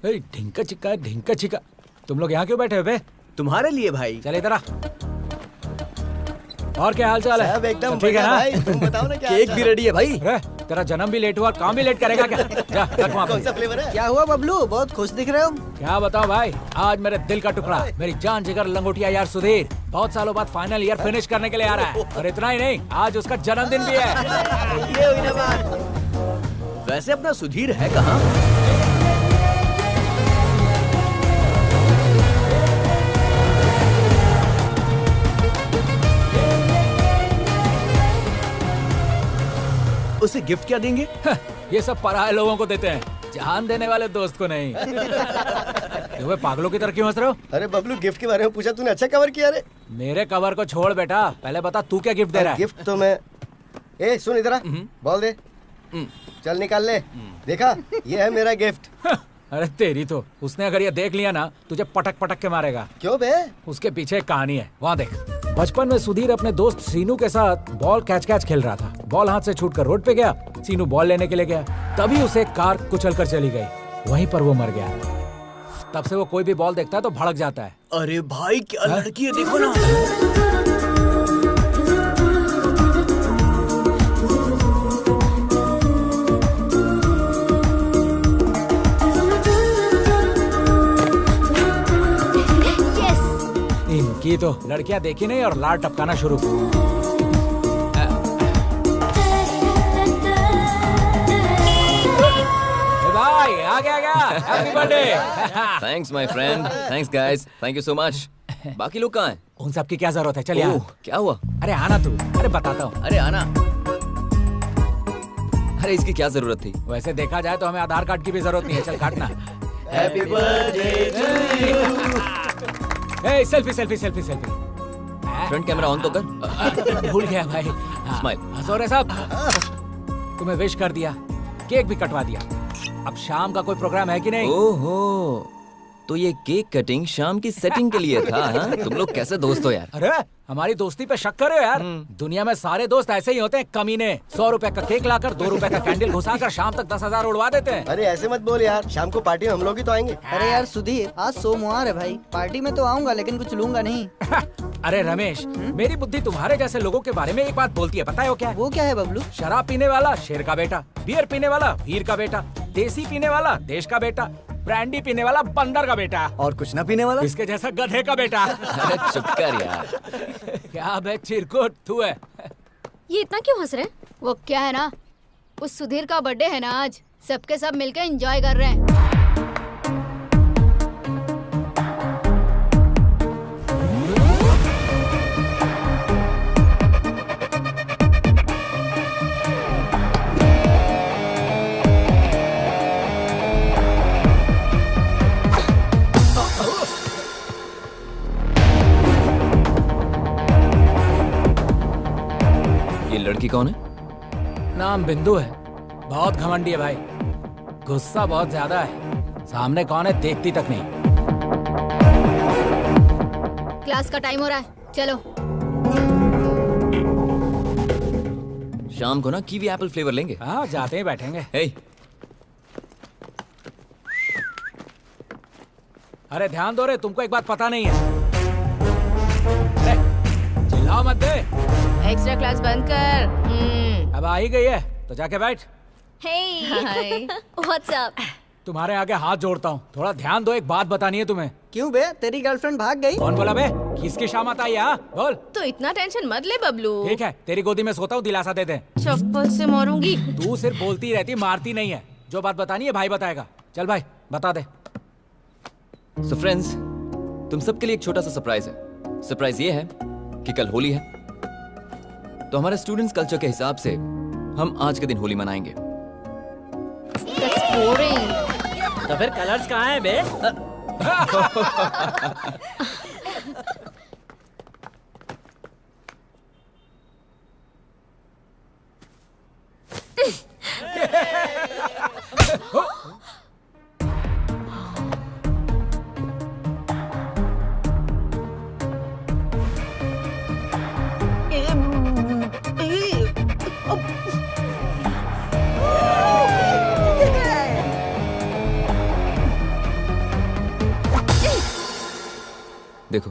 ढिंका चिक्का ढिंका चिक्का, तुम लोग यहाँ क्यों बैठे हो बे? तुम्हारे लिए भाई। चल इधर आ। और क्या हाल चाल है? सब एकदम सब ठीक है बढ़िया ना? भाई, तुम बताओ ना क्या केक भी रेडी है भाई। अरे तेरा जन्म भी लेट हुआ, काम भी लेट करेगा क्या? जा रख वहाँ कौन पे। सा फ्लेवर है? क्या हुआ बबलू, बहुत खुश दिख रहे हो। क्या बताओ भाई, आज मेरे दिल का टुकड़ा, मेरी जान जिगर लंगोटिया यार सुधीर बहुत सालों बाद फाइनल ईयर फिनिश करने के लिए आ रहा है। और इतना ही नहीं, आज उसका जन्मदिन भी है। ये हुई ना बात। वैसे अपना सुधीर है कहाँ? उसे गिफ्ट क्या देंगे? ये सब पराये लोगों को देते हैं, जान देने वाले दोस्त को नहीं। तुम्हें पागलों की तरह क्यों हंस रहे हो? अरे बबलू, गिफ्ट के बारे में पूछा तूने, अच्छा कवर किया रे। मेरे कवर को छोड़ बेटा, पहले बता तू क्या गिफ्ट दे रहा है? गिफ्ट तो मैं, ए सुन इधर आ, बॉल दे, चल निकाल ले। देखा, ये है मेरा गिफ्ट। अरे तेरी तो, उसने अगर ये देख लिया ना तुझे पटक पटक के मारेगा। क्यों बे? उसके पीछे एक कहानी है, वहाँ देख। बचपन में सुधीर अपने दोस्त सीनू के साथ बॉल कैच खेल रहा था। बॉल हाथ से छूटकर रोड पे गया, सीनू बॉल लेने के लिए गया, तभी उसे कार कुचल कर चली गई, वहीं पर वो मर गया। तब से वो कोई भी बॉल देखता है तो भड़क जाता है। अरे भाई क्या लड़की है, देखो ना। इनकी तो लड़कियां देखी नहीं और लाड़ टपकाना शुरू। भाई आ गया happy birthday. Thanks my friend, thanks guys, thank you so much. बाकी लोग कहाँ हैं? उन सब की क्या जरूरत है, चल यार। ओह, क्या हुआ? अरे आना तू, अरे बताता हूँ। अरे आना। अरे इसकी क्या जरूरत थी? वैसे देखा जाए तो हमें आधार कार्ड की भी जरूरत नहीं है, चल काटना। Happy birthday A selfie selfie selfie selfie. Front camera on तो कर। भूल गया भाई। हाँ, स्माइल। हंसो रे साहब। तुम्हें विश कर दिया, केक भी कटवा दिया। अब शाम का कोई प्रोग्राम है कि नहीं? ओहो, तो ये केक कटिंग शाम की सेटिंग के लिए था, हाँ? तुम लोग कैसे दोस्त हो यार? अरे हमारी दोस्ती पे शक करे यार। दुनिया में सारे दोस्त ऐसे ही होते हैं, कमीने। 100 रुपए का केक लाकर 2 रुपए का कैंडल घुसाकर शाम तक 10,000 उड़वा देते हैं। अरे ऐसे मत बोल यार, शाम को पार्टी में हम लोग ही तो आएंगे। अरे यार सुधीर, आज सोमवार है भाई, पार्टी में तो आऊंगा लेकिन कुछ लूंगा नहीं। अरे रमेश, मेरी बुद्धि तुम्हारे जैसे लोगों के बारे में एक बात बोलती है, पता है वो क्या है? वो क्या है बबलू? शराब पीने वाला शेर का बेटा, बियर पीने वाला वीर का बेटा, देसी पीने वाला देश का बेटा, ब्रांडी पीने वाला बंदर का बेटा, और कुछ ना पीने वाला? इसके जैसा गधे का बेटा। अरे चुप कर यार। क्या बे चिरकुट तू है? ये इतना क्यों हंस रहे हैं? वो क्या है ना, उस सुधीर का बर्थडे है ना आज, सबके सब मिलके एंजॉय कर रहे हैं। ये लड़की कौन है? नाम बिंदु है, बहुत घमंडी है भाई, गुस्सा बहुत ज्यादा है, सामने कौन है देखती तक नहीं। क्लास का टाइम हो रहा है, चलो। शाम को ना कीवी एप्पल फ्लेवर लेंगे। हाँ जाते ही बैठेंगे। हे, अरे ध्यान दो रे, तुमको एक बात पता नहीं है। अरे चिल्लाओ मत दे। एक्स्ट्रा क्लास बंद कर। अब आ ही गई है तो जाके बैठ। Hi what's up. तुम्हारे आगे हाथ जोड़ता हूँ, थोड़ा ध्यान दो, एक बात बतानी है तुम्हें। क्यों बे, तेरी गर्लफ्रेंड भाग गई? कौन बोला बे? किसकी शामत आई है? हाँ बोल। तो इतना टेंशन मत ले बबलू। ठीक है, तेरी गोदी में सोता हूँ, दिलासा दे दे। चप्पल से मारूंगी। तू सिर्फ बोलती रहती, मारती नहीं है। जो बात बतानी है भाई बताएगा। चल भाई बता दे। सो फ्रेंड्स, तुम सबके लिए एक छोटा सा सरप्राइज है। सरप्राइज ये है कि कल होली है, तो हमारे स्टूडेंट्स कल्चर के हिसाब से हम आज के दिन होली मनाएंगे। That's boring. तो फिर कलर्स कहाँ हैं बे? देखो,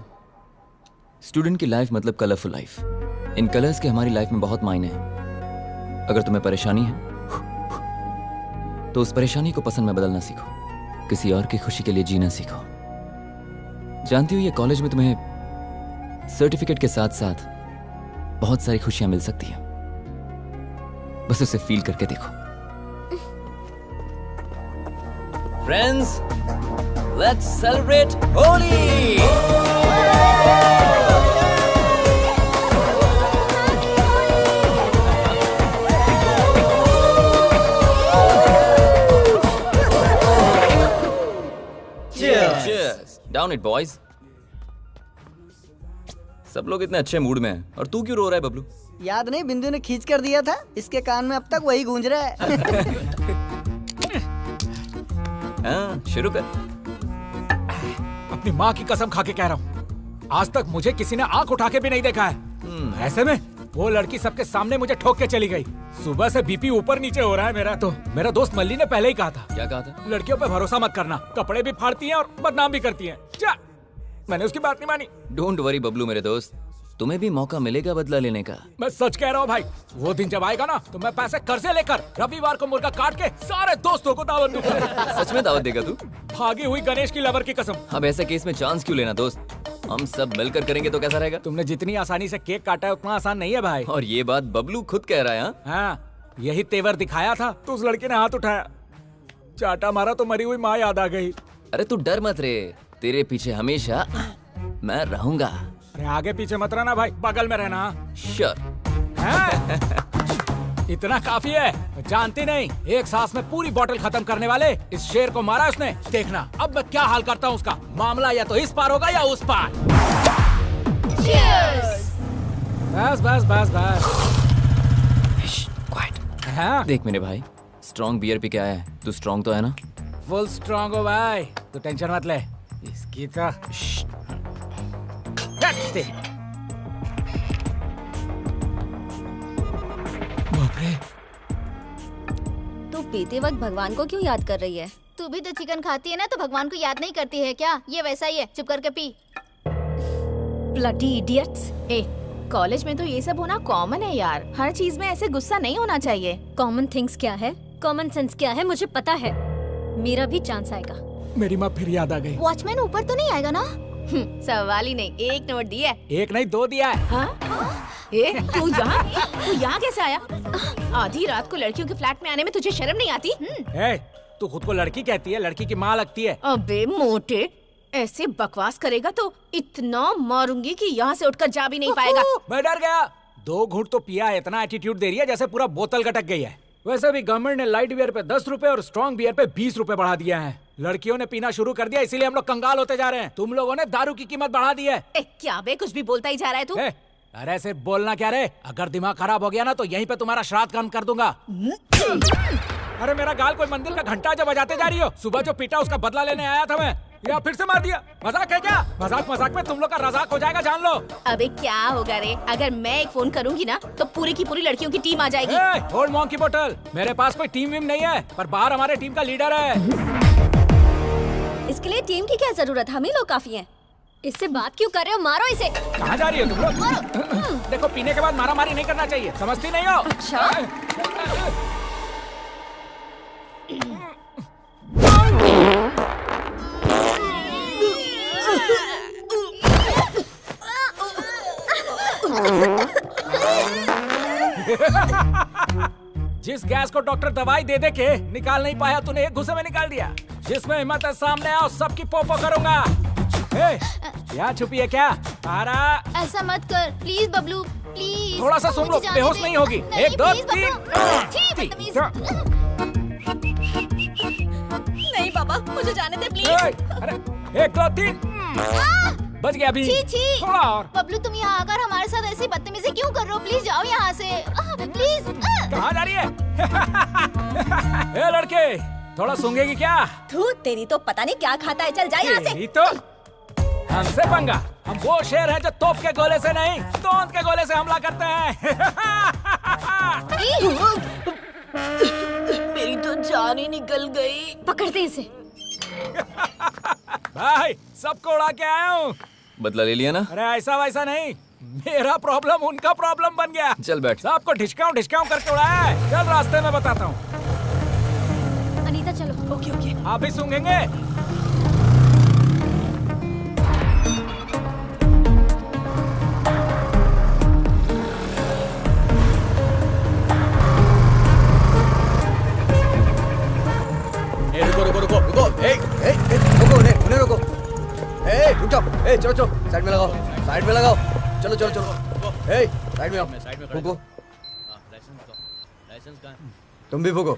स्टूडेंट की लाइफ मतलब कलरफुल लाइफ। इन कलर्स के हमारी लाइफ में बहुत मायने हैं। अगर तुम्हें परेशानी है तो उस परेशानी को पसंद में बदलना सीखो, किसी और की खुशी के लिए जीना सीखो। जानती हो, ये कॉलेज में तुम्हें सर्टिफिकेट के साथ साथ बहुत सारी खुशियां मिल सकती हैं, बस उसे फील करके देखो। Friends, let's celebrate Holi. Cheers. Down it, boys. सब लोग इतने अच्छे मूड में हैं और तू क्यों रो रहा है बबलू? याद नहीं, बिंदु ने खींच कर दिया था, इसके कान में अब तक वही गूंज रहा है। हाँ, शुरू कर। अपनी माँ की कसम खा के कह रहा हूँ, आज तक मुझे किसी ने आंख उठा के भी नहीं देखा है। ऐसे में वो लड़की सबके सामने मुझे ठोक के चली गई। सुबह से बीपी ऊपर नीचे हो रहा है मेरा। तो मेरा दोस्त मल्ली ने पहले ही कहा था। क्या कहा था? लड़कियों पे भरोसा मत करना, कपड़े भी फाड़ती हैं और बदनाम भी करती हैं। जा, मैंने उसकी बात नहीं मानी। डोंट वरी बबलू मेरे दोस्त, तुम्हें भी मौका मिलेगा बदला लेने का। मैं सच कह रहा हूँ भाई, वो दिन जब आएगा ना तो मैं पैसे कर्जे लेकर रविवार को मुर्गा काट के सारे दोस्तों को दावत दूंगा। सच में दावत देगा तू? भागी हुई गणेश की लवर की कसम। अब ऐसे केस में चांस क्यों लेना दोस्त, हम सब मिलकर करेंगे तो कैसा रहेगा? तुमने जितनी आसानी से केक काटा है उतना आसान नहीं है भाई। और ये बात बबलू खुद कह रहा है। हाँ? हाँ, यही तेवर दिखाया था तो उस लड़के ने हाथ उठाया, चाटा मारा तो मरी हुई माँ याद आ गई। अरे तू डर मत रे, तेरे पीछे हमेशा मैं रहूंगा। अरे आगे पीछे मत रहना भाई, बगल में रहना। श्योर। इतना काफी है, जानती नहीं, एक सांस में पूरी बोतल खत्म करने वाले इस शेर को मारा उसने। देखना अब मैं क्या हाल करता हूँ उसका। मामला या तो इस पार होगा या उस पार। बस बस बस बस। क्वाइट। हाँ? देख मेरे भाई, स्ट्रॉन्ग बियर पी के आया है, तू स्ट्रॉन्ग तो है ना? फुल स्ट्रॉन्ग हो भाई, तो टेंशन मत ले। इसकी तो तू पीते वक्त भगवान को क्यों याद कर रही है? तू भी तो चिकन खाती है ना, तो भगवान को याद नहीं करती है क्या? ये वैसा ही है, चुप करके पी। Bloody idiots. ए, कॉलेज में तो ये सब होना कॉमन है यार, हर चीज में ऐसे गुस्सा नहीं होना चाहिए। कॉमन थिंग्स क्या है, कॉमन सेंस क्या है, मुझे पता है। मेरा भी चांस आएगा। मेरी माँ फिर याद आ गई। वॉचमैन ऊपर तो नहीं आएगा ना? सवाल ही नहीं, एक नोट दिया है। एक नहीं दो दिया है। हाँ? ए, तू यहाँ कैसे आया? आधी रात को लड़कियों के फ्लैट में आने में तुझे शर्म नहीं आती? ए, तू खुद को लड़की कहती है, लड़की की माँ लगती है। अबे मोटे, ऐसे बकवास करेगा तो इतना मारूंगी कि यहाँ से उठकर जा भी नहीं पाएगा। मैं डर गया। 2 घूंट तो पिया है, इतना एटीट्यूड दे रही है जैसे पूरा बोतल गटक गई है। वैसे भी गवर्नमेंट ने लाइट बियर पे 10 रुपए और स्ट्रॉन्ग बियर पे 20 रुपए बढ़ा दिया है। लड़कियों ने पीना शुरू कर दिया, इसीलिए हम लोग कंगाल होते जा रहे हैं। तुम लोगों ने दारू की कीमत बढ़ा दी है। ए, क्या बे, कुछ भी बोलता ही जा रहा है तू। अरे सिर्फ बोलना क्या रे, अगर दिमाग खराब हो गया ना तो यहीं पे तुम्हारा श्राद्ध कम कर दूंगा। अरे मेरा गाल कोई मंदिर का घंटा जब बजाते जा रही हो। सुबह जो पीटा उसका बदला लेने आया था मैं, या फिर से मार दिया। मजाक है क्या? मजाक मजाक में तुम लोग का रजाक हो जाएगा, जान लो। अबे क्या होगा रे, अगर मैं एक फोन करूंगी ना तो पूरी की पूरी लड़कियों की टीम आ जाएगी। होल्ड मॉन्ग की बोतल, मेरे पास कोई टीम वीम नहीं है, पर बाहर हमारे टीम का लीडर है। इसके लिए टीम की क्या जरूरत, हम ही लोग काफी हैं। इससे बात क्यों कर रहे हो, मारो इसे। कहाँ जा रही हो तुम लोग? देखो, पीने के बाद मारामारी नहीं करना चाहिए, समझती नहीं हो? अच्छा। जिस गैस को डॉक्टर दवाई दे दे के निकाल नहीं पाया, तूने एक घुसे में निकाल दिया। जिसमें हिम्मत है सामने आओ, सबकी पोपो करूंगा। क्या छुपी है क्या? आरा, ऐसा मत कर प्लीज बबलू, प्लीज। थोड़ा सा सुन लो, बेहोश नहीं होगी। 1 2 3। नहीं पापा, मुझे जाने दे प्लीज। अरे 1 2 3 बच गया अभी। छी। थोड़ा और। बबलू, तुम यहाँ आकर हमारे साथ ऐसी बदतमीजी क्यों कर रहे हो? प्लीज जाओ यहाँ से, प्लीज। कहाँ जा रही है? ए लड़के, थोड़ा सूंघेगी क्या? तू तेरी तो पता नहीं क्या खाता है, चल जा यहाँ से। तेरी तो हमसे पंगा। हम वो शेर हैं जो तोप के गोले से नहीं, तोंद के गोले से हमला करते हैं। मेरी तो जान ही निकल गई। पकड़ते इसे। भाई, सबको उड़ा के आया हूँ। बदला ले लिया ना? अरे ऐसा वैसा नहीं, मेरा प्रॉब्लम उनका प्रॉब्लम बन गया। चल बैठ। सबको ढिचकाऊं करके उड़ाया है। चल रास्ते में बताता हूँ। अनीता चलो। Okay okay. आप भी सूंघेंगे? रुको रुको उन्हें रुको। रुक जाओ। चलो चलो साइड में लगाओ। चलो साइड में आओ। फूको। तुम भी फूको।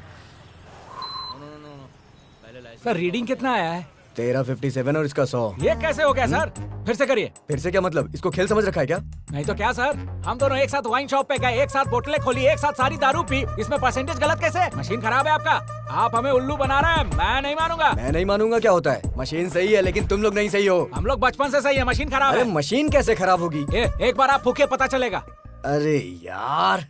सर रीडिंग कितना आया है? तेरा 57 और इसका 100। ये कैसे हो गया सर? फिर से करिए। फिर से क्या मतलब? इसको खेल समझ रखा है क्या? नहीं तो क्या सर, हम दोनों एक साथ वाइन शॉप पे गए, एक साथ बोतलें खोली, एक साथ सारी दारू पी, इसमें परसेंटेज गलत कैसे? मशीन खराब है आपका। आप हमें उल्लू बना रहे हैं, मैं नहीं मानूंगा। मैं नहीं मानूंगा क्या होता है? मशीन सही है लेकिन तुम लोग नहीं सही हो। हम लोग बचपन से सही है, मशीन खराब अरे है। मशीन कैसे खराब होगी? एक बार आप फूके पता चलेगा। अरे यार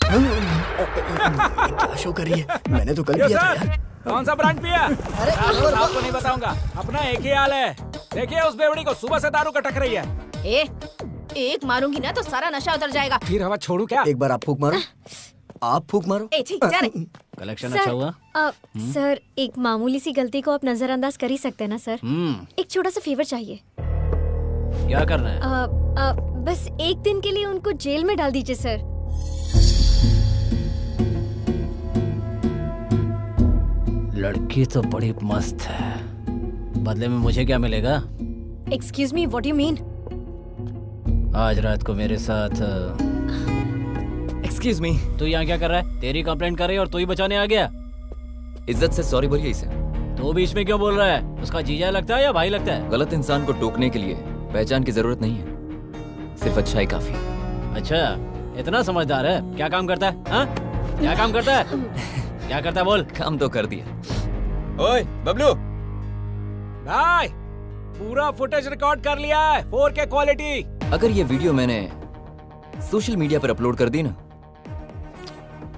क्या शो करी है? मैंने तो कल ये किया था सर, यार। कौन सा ब्रांड पिया? अरे आपको नहीं बताऊंगा, अपना एक ही हाल है। देखिए उस बेवड़ी को सुबह से दारू कटक रही है। एक मारूंगी ना तो सारा नशा उतर जाएगा। फिर हवा छोड़ू क्या? एक बार आप फूक मारो। छी, जा रे। कलेक्शन सर, सर एक मामूली सी गलती को आप नजरअंदाज कर ही सकते हैं ना सर? एक छोटा सा फेवर चाहिए। क्या करना है? बस एक दिन के लिए उनको जेल में डाल दीजिए सर। लड़की तो बड़ी मस्त है, बदले में मुझे क्या मिलेगा? Excuse me, what you mean? आज रात को मेरे साथ। Excuse me. तू यहाँ क्या कर रहा है? तेरी कंप्लेंट कर रही है और तू ही बचाने आ गया। इज्जत से सॉरी बोलिए इसे। तू बीच में क्यों बोल रहा है? उसका जीजा लगता है या भाई लगता है? गलत इंसान को टोकने के लिए पहचान की जरूरत नहीं है, सिर्फ अच्छाई काफी। अच्छा, इतना समझदार है। क्या काम करता है? हाँ? क्या काम करता है? क्या करता है बोल? काम तो कर दिया। ओए बबलू, भाई पूरा फुटेज रिकॉर्ड कर लिया है, 4K क्वालिटी। अगर ये वीडियो मैंने सोशल मीडिया पर अपलोड कर दी ना,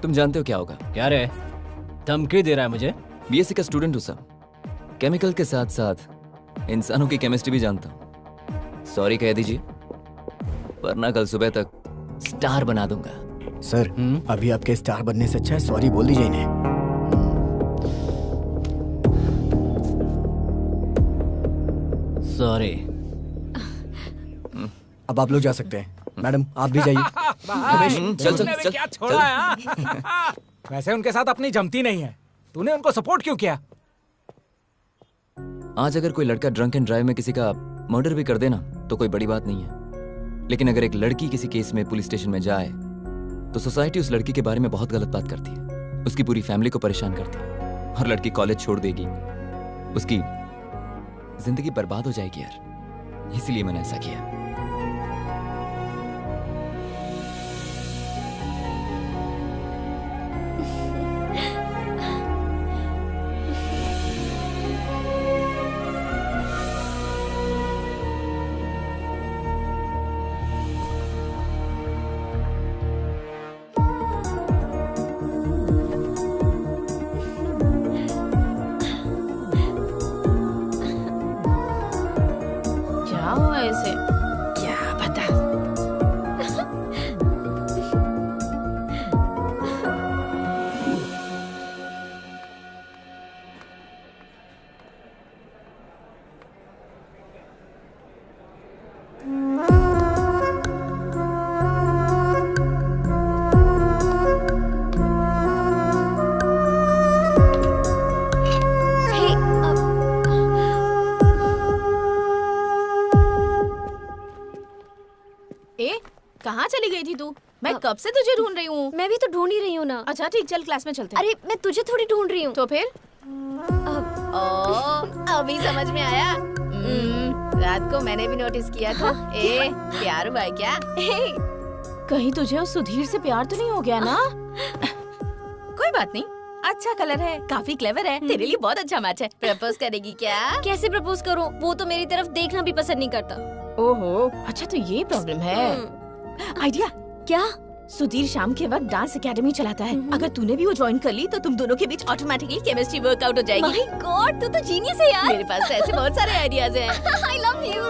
तुम जानते हो क्या होगा? क्या रे, धमकी दे रहा है मुझे? बीएससी का स्टूडेंट हूँ सर, केमिकल के साथ साथ इंसानों की केमिस्ट्री भी जानता हूँ। सॉरी कह दीजिए, वरना कल सुबह तक स्टार बना दूंगा। सर अभी आपके स्टार बनने से अच्छा है सॉरी बोल दीजिए इन्हें। सॉरी। अब आप लोग जा सकते हैं। मैडम आप भी जाइए। चल तूने भी क्या छोड़ा है, हाँ? वैसे उनके साथ अपनी जमती नहीं है, तूने उनको सपोर्ट क्यों किया? आज अगर कोई लड़का ड्रंक एंड ड्राइव में किसी का मर्डर भी कर देना तो कोई बड़ी बात नहीं है, लेकिन अगर एक लड़की किसी केस में पुलिस स्टेशन में जाए तो सोसाइटी उस लड़की के बारे में बहुत गलत बात करती है, उसकी पूरी फैमिली को परेशान करती है, और लड़की कॉलेज छोड़ देगी, उसकी जिंदगी बर्बाद हो जाएगी यार। इसलिए मैंने ऐसा किया। क्या हुआ इसे? क्या पता। हे, कहाँ चली गई थी तू? मैं कब से तुझे ढूंढ रही हूँ। मैं भी तो ढूंढ ही रही हूँ ना। अच्छा ठीक, चल क्लास में चलते हैं। अरे मैं तुझे थोड़ी ढूंढ रही हूँ। तो फिर? अभी समझ में आया। रात को मैंने भी नोटिस किया था। प्यार हुआ है क्या? कहीं तुझे उस सुधीर से प्यार तो नहीं हो गया ना? कोई बात नहीं, अच्छा कलर है, काफी क्लेवर है, तेरे लिए बहुत अच्छा मैच है। प्रपोज करेगी क्या? कैसे प्रपोज करूँ? वो तो मेरी तरफ देखना भी पसंद नहीं करता। ओहो, अच्छा तो ये प्रॉब्लम है। आइडिया, क्या? सुधीर शाम के वक्त डांस एकेडमी चलाता है। अगर तूने भी वो ज्वाइन कर ली तो तुम दोनों के बीच ऑटोमेटिकली केमिस्ट्री वर्कआउट हो जाएगी। माय गॉड, तू तो जीनियस है यार। मेरे पास तो ऐसे बहुत सारे आइडियाज हैं। आई love you.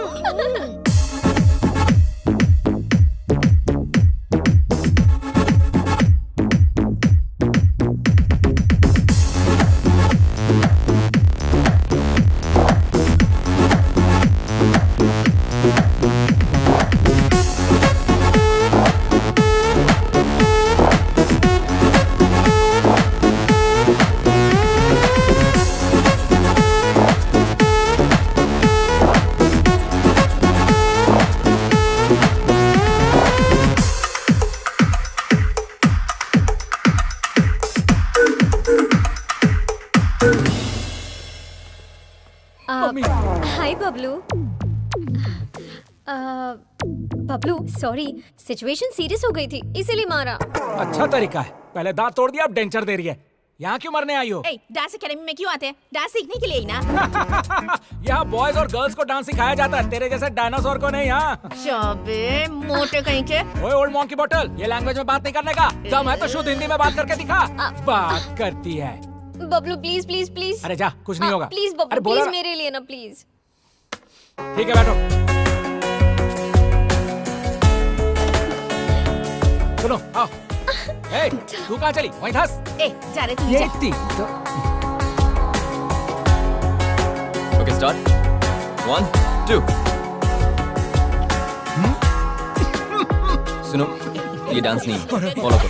Hi Bablu. Bablu sorry, situation serious हो गई थी इसीलिए मारा। अच्छा तरीका है, पहले दांत तोड़ दिया अब डेंचर दे रही है। यहाँ क्यों मरने आई हो? ए, डांस एकेडमी में क्यों आते हैं? डांस सीखने के लिए ही ना। यहाँ बॉयज और गर्ल्स को डांस सिखाया जाता है, तेरे जैसे डायनासोर को नहीं। यहाँ चाबे मोटे कहीं के। ओए ओल्ड मॉन्क की बोतल, ये लैंग्वेज में बात नहीं करने का। दम है तो शुद्ध हिंदी में बात करके दिखा। बात करती है। Bablu please please please. अरे जा, कुछ नहीं होगा। प्लीज अरे बबलू बोला प्लीज ना। मेरे लिए ना प्लीज। ठीक है बैठो। सुनो आओ। ए, तू कहाँ चली? वहीं धंस। ए, जा रे तू ये जा। थी तो ओके स्टार्ट 1 2। सुनो, ये डांस नहीं है, फॉलो करो।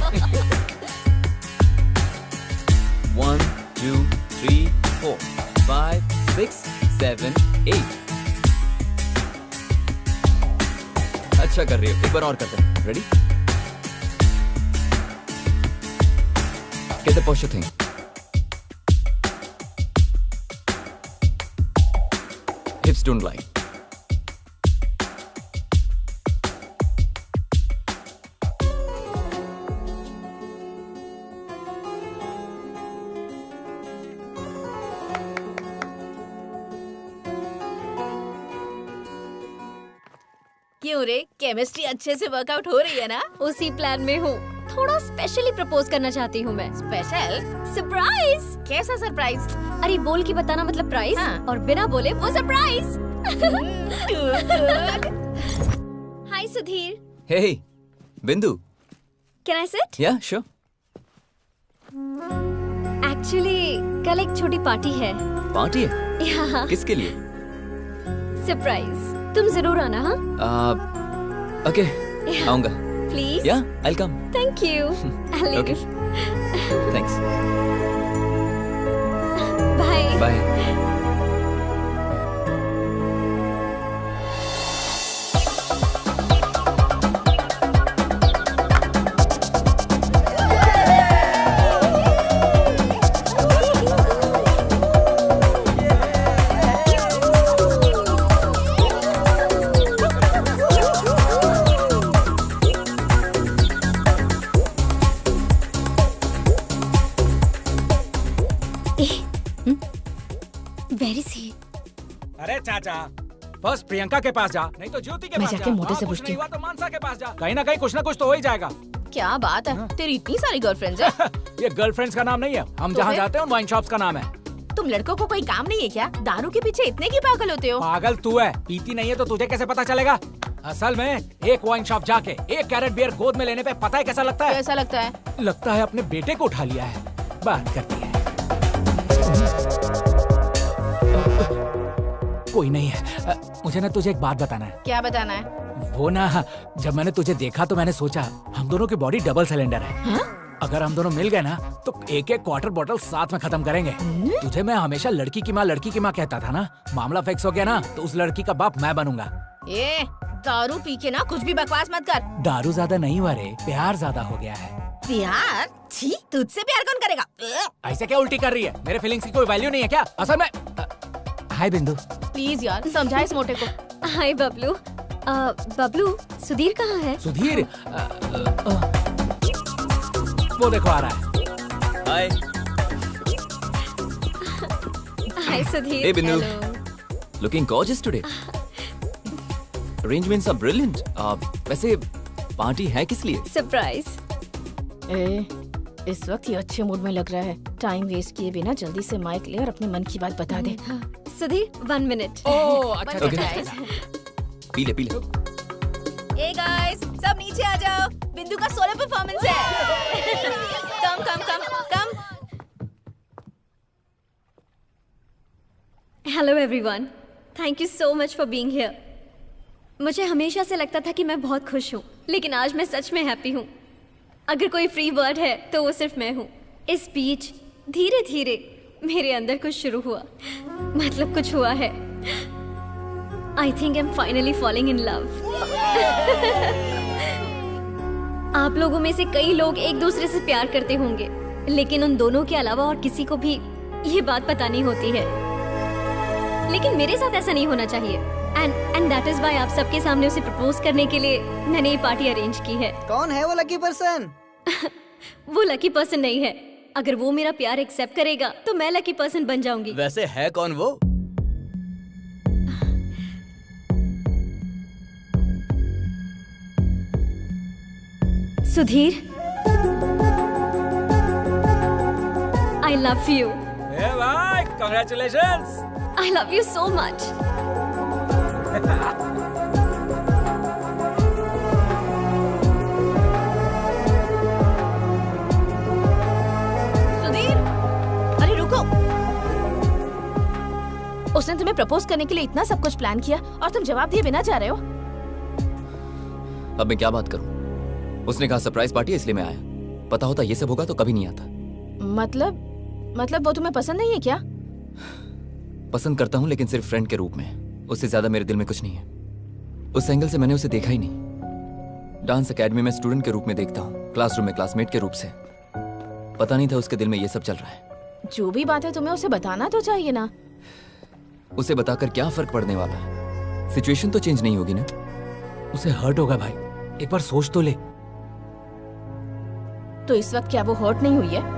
1 2 3 4 5 6 7 8। अच्छा कर रही हो, एक बार और करते हैं। Ready? Get the posture thing. Hips don't lie. क्यों रे, केमिस्ट्री अच्छे से वर्कआउट हो रही है ना? उसी प्लान में हूँ। थोड़ा स्पेशली प्रपोज करना चाहती हूँ मैं। स्पेशल? सरप्राइज। कैसा सरप्राइज? अरे बोल के बताना मतलब प्राइस, हाँ। और बिना बोले वो surprise. Hi Sudhir, Hey, Bindu. Can I sit? Yeah, sure. Actually कल एक छोटी पार्टी है। पार्टी है? यहाँ किसके लिए? सरप्राइज, तुम जरूर आना। हाँ Okay, आऊंगा। Please. Yeah, I'll come. Thank you. Okay. Thanks. Bye. Bye. वेरी सी। अरे चाचा, फर्स्ट प्रियंका के पास जा, नहीं तो ज्योति के मैं पास जा। जाके मोटे वहाँ से कुछ पूछती नहीं हुआ तो मानसा के पास जा। कहीं ना कहीं कुछ ना कुछ तो हो ही जाएगा। क्या बात है, तेरी इतनी सारी गर्लफ्रेंड्स है? ये गर्लफ्रेंड्स का नाम नहीं है, हम तो जहाँ फिर? जाते हैं उन वाइन शॉप्स का नाम है। तुम लड़कों को कोई काम नहीं है क्या? दारू के पीछे इतने की पागल होते हो? पागल तू है, पीती नहीं है तो तुझे कैसे पता चलेगा? असल में एक वाइन शॉप जाके 1 कैरेट बियर गोद में लेने पे पता है कैसा लगता है? कैसा लगता है? लगता है अपने बेटे को उठा लिया है। बात करती है। कोई नहीं है। मुझे ना तुझे एक बात बताना है। क्या बताना है? वो ना, जब मैंने तुझे देखा तो मैंने सोचा हम दोनों की बॉडी डबल सिलेंडर है। हाँ? अगर हम दोनों मिल गए ना तो एक एक क्वार्टर बॉटल साथ में खत्म करेंगे। तुझे मैं हमेशा लड़की की माँ कहता था ना, मामला फिक्स हो गया ना तो उस लड़की का बाप मैं बनूंगा। ए, दारू पी के ना कुछ भी बकवास मत कर। दारू ज्यादा नहीं हुआ रे, प्यार ज्यादा हो गया है। प्यार? छी, तुझसे प्यार कौन करेगा? ऐसे क्या उल्टी कर रही है? मेरे फीलिंग्स की कोई वैल्यू नहीं है क्या? असल में हाय बिंदु। प्लीज यार, समझा इस मोटे को। हाय बबलू। बबलू, सुधीर कहाँ है? सुधीर वो देखो आ रहा है। Hi. Hi Sudhir. Hey, Bindu. Hello. Looking gorgeous today. Arrangements are brilliant. वैसे पार्टी है किस लिए? सरप्राइज। ए, इस वक्त ये अच्छे मूड में लग रहा है। टाइम वेस्ट किए बिना जल्दी से माइक ले और अपने मन की बात बता दे। सुधीर 1 मिनट। ओके पी ले ए गाइस, सब नीचे आ जाओ। बिंदु का सोलो परफॉर्मेंस है। Come come come come. Hello everyone, thank you so much for being here. मुझे हमेशा से लगता था कि मैं बहुत खुश हूँ, लेकिन आज मैं सच में हैप्पी हूँ। अगर कोई फ्री वर्ड है तो वो सिर्फ मैं हूँ। इस बीच धीरे धीरे मेरे अंदर कुछ शुरू हुआ, मतलब कुछ हुआ है। I think I am finally falling in love. आप लोगों में से कई लोग एक दूसरे से प्यार करते होंगे, लेकिन उन दोनों के अलावा और किसी को भी ये बात पता नहीं होती है। लेकिन मेरे साथ ऐसा नहीं होना चाहिए, एंड दैट इज व्हाई आप सबके सामने उसे प्रपोज करने के लिए मैंने ये पार्टी अरेंज की है। कौन है वो लकी पर्सन? वो लकी पर्सन नहीं है। अगर वो मेरा प्यार एक्सेप्ट करेगा तो मैं लकी पर्सन बन जाऊंगी। वैसे है कौन वो? Sudhir, I love you. ए भाई, congratulations. I love you so much. Sudhir, अरे रुको। उसने तुम्हें प्रपोज करने के लिए इतना सब कुछ प्लान किया और तुम जवाब दिए बिना जा रहे हो। अब मैं क्या बात करूं? उसने कहा सरप्राइज पार्टी है इसलिए मैं आया। पता होता ये सब होगा तो कभी नहीं आता। मतलब वो तुम्हें पसंद नहीं है क्या? पसंद करता हूं, लेकिन सिर्फ फ्रेंड के रूप में। उससे ज्यादा मेरे दिल में कुछ नहीं है। उस एंगल से मैंने उसे देखा ही नहीं। डांस एकेडमी में स्टूडेंट के रूप में देखता हूँ, क्लासरूम में क्लासमेट के रूप से। पता नहीं था उसके दिल में ये सब चल रहा है। जो भी बात है तुम्हें उसे बताना तो चाहिए ना। उसे बताकर क्या फर्क पड़ने वाला है? सिचुएशन तो चेंज नहीं होगी ना। उसे हर्ट होगा भाई, एक बार सोच तो ले। तो इस वक्त क्या वो हर्ट नहीं हुई है?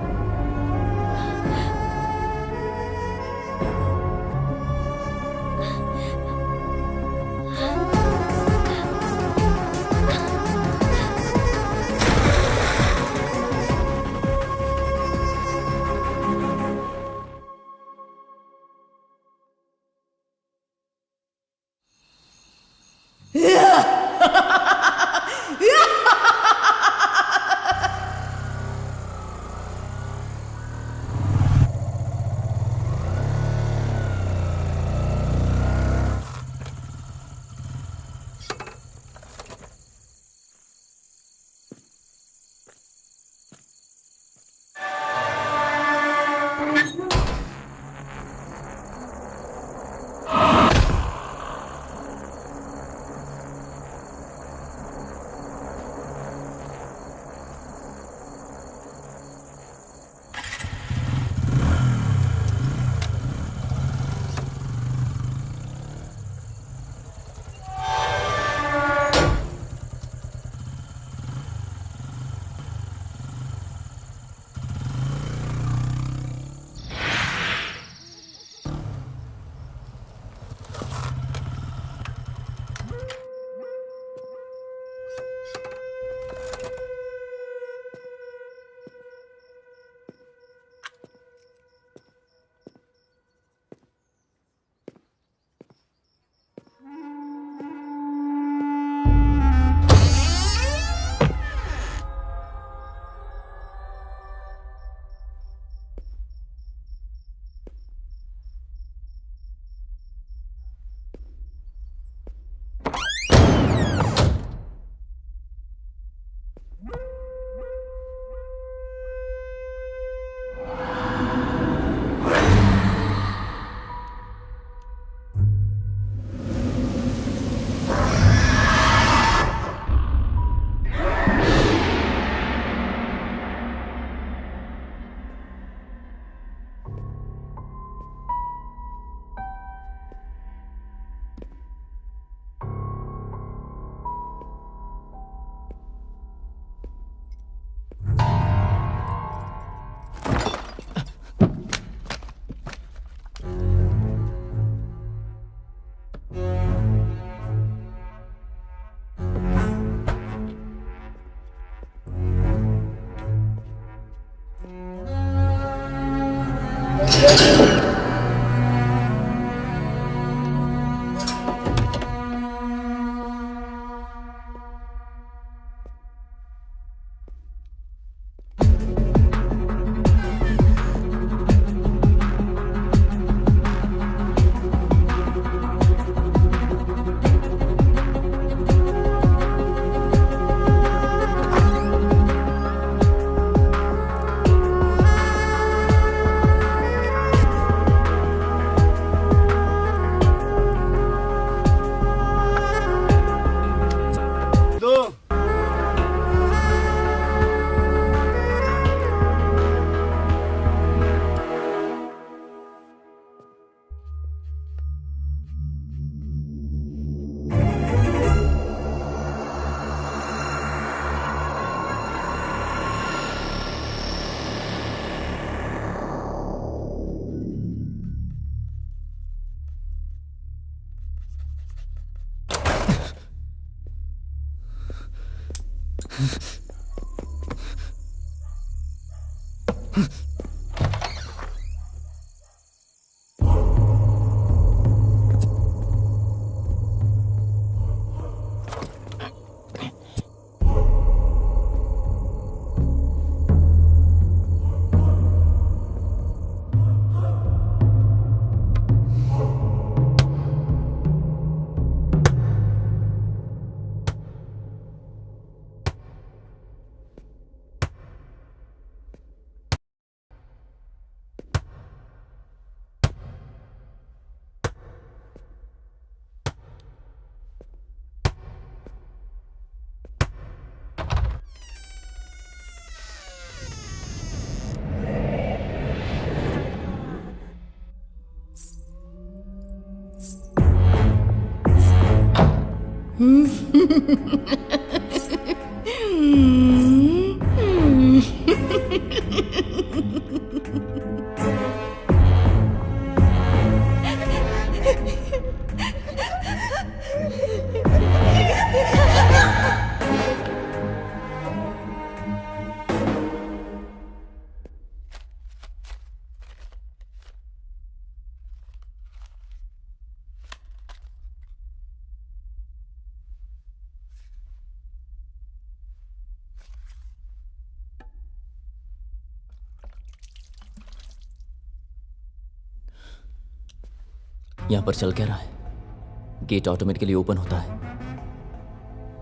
यहां पर चल क्या रहा है? गेट ऑटोमेटिकली ओपन होता है।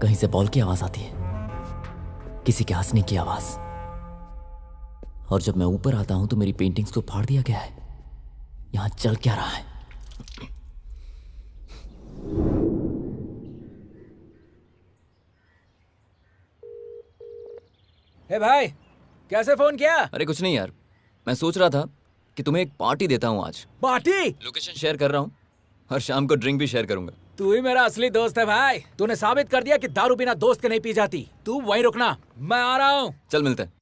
कहीं से बॉल की आवाज आती है, किसी के हंसने की आवाज। और जब मैं ऊपर आता हूं तो मेरी पेंटिंग्स को फाड़ दिया गया है। यहां चल क्या रहा है? हे भाई, कैसे फोन किया? अरे कुछ नहीं यार, मैं सोच रहा था कि तुम्हें एक पार्टी देता हूं आज। पार्टी? लोकेशन शेयर कर रहा हूं और शाम को ड्रिंक भी शेयर करूंगा। तू ही मेरा असली दोस्त है भाई। तूने साबित कर दिया कि दारू बिना दोस्त के नहीं पी जाती। तू वहीं रुकना, मैं आ रहा हूँ। चल मिलते हैं।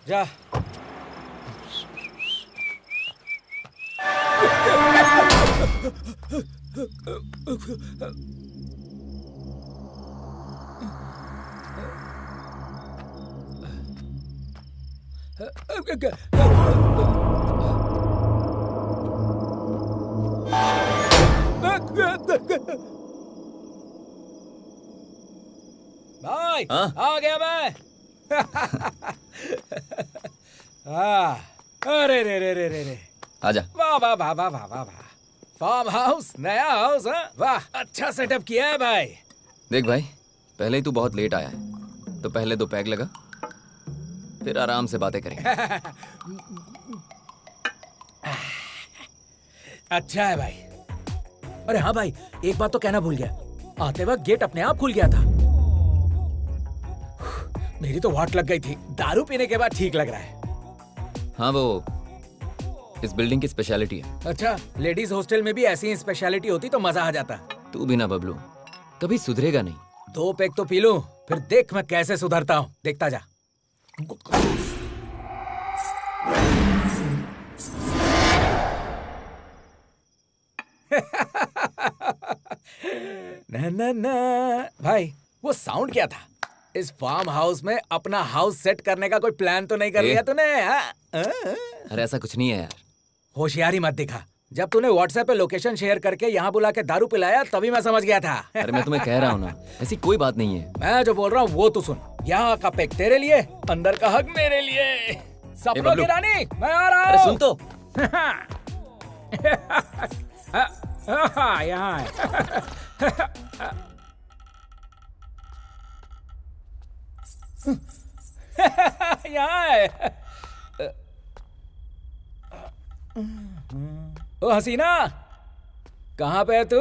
जा। भाई, हाँ? आ गया मैं। अरे रे रे रे रे रे, आजा। वाह वाह वाह वाह वाह वाह वाह। फार्म हाउस, नया हाउस। हाँ वाह, अच्छा सेटअप किया है भाई। देख भाई, पहले ही तू बहुत लेट आया है, तो पहले 2 पैग लगा, फिर आराम से बातें करेंगे। अच्छा है भाई। अरे हाँ भाई, एक बात तो कहना भूल गया। आते वक्त गेट अपने आप खुल गया था। मेरी तो वाट लग गई थी। दारू पीने के बाद ठीक लग रहा है। हाँ, वो इस बिल्डिंग की स्पेशलिटी है। अच्छा, लेडीज हॉस्टल में भी ऐसी ही स्पेशलिटी होती तो मजा आ जाता। तू भी ना बबलू, कभी सुधरेगा नहीं। 2 पैग तो पी लूं, फिर देख मैं कैसे सुधरता हूँ। देखता जा। न भाई वो साउंड क्या था? इस फार्म हाउस में अपना हाउस सेट करने का कोई प्लान तो नहीं कर लिया तूने? अरे ऐसा कुछ नहीं है यार। होशियारी मत दिखा। जब तूने व्हाट्सएप पे लोकेशन शेयर करके यहाँ बुला के दारू पिलाया तभी मैं समझ गया था। अरे मैं तुम्हें कह रहा हूँ ना, ऐसी कोई बात नहीं है। मैं जो बोल रहा हूँ वो तू सुन। यहाँ का पेक तेरे लिए, अंदर का हक मेरे लिए। सपनों बबलू। की रानी, मैं आ रहा हूँ। अरे सुन तो। यहाँ है। यहाँ है। ओ हसीना, कहाँ पे है तू?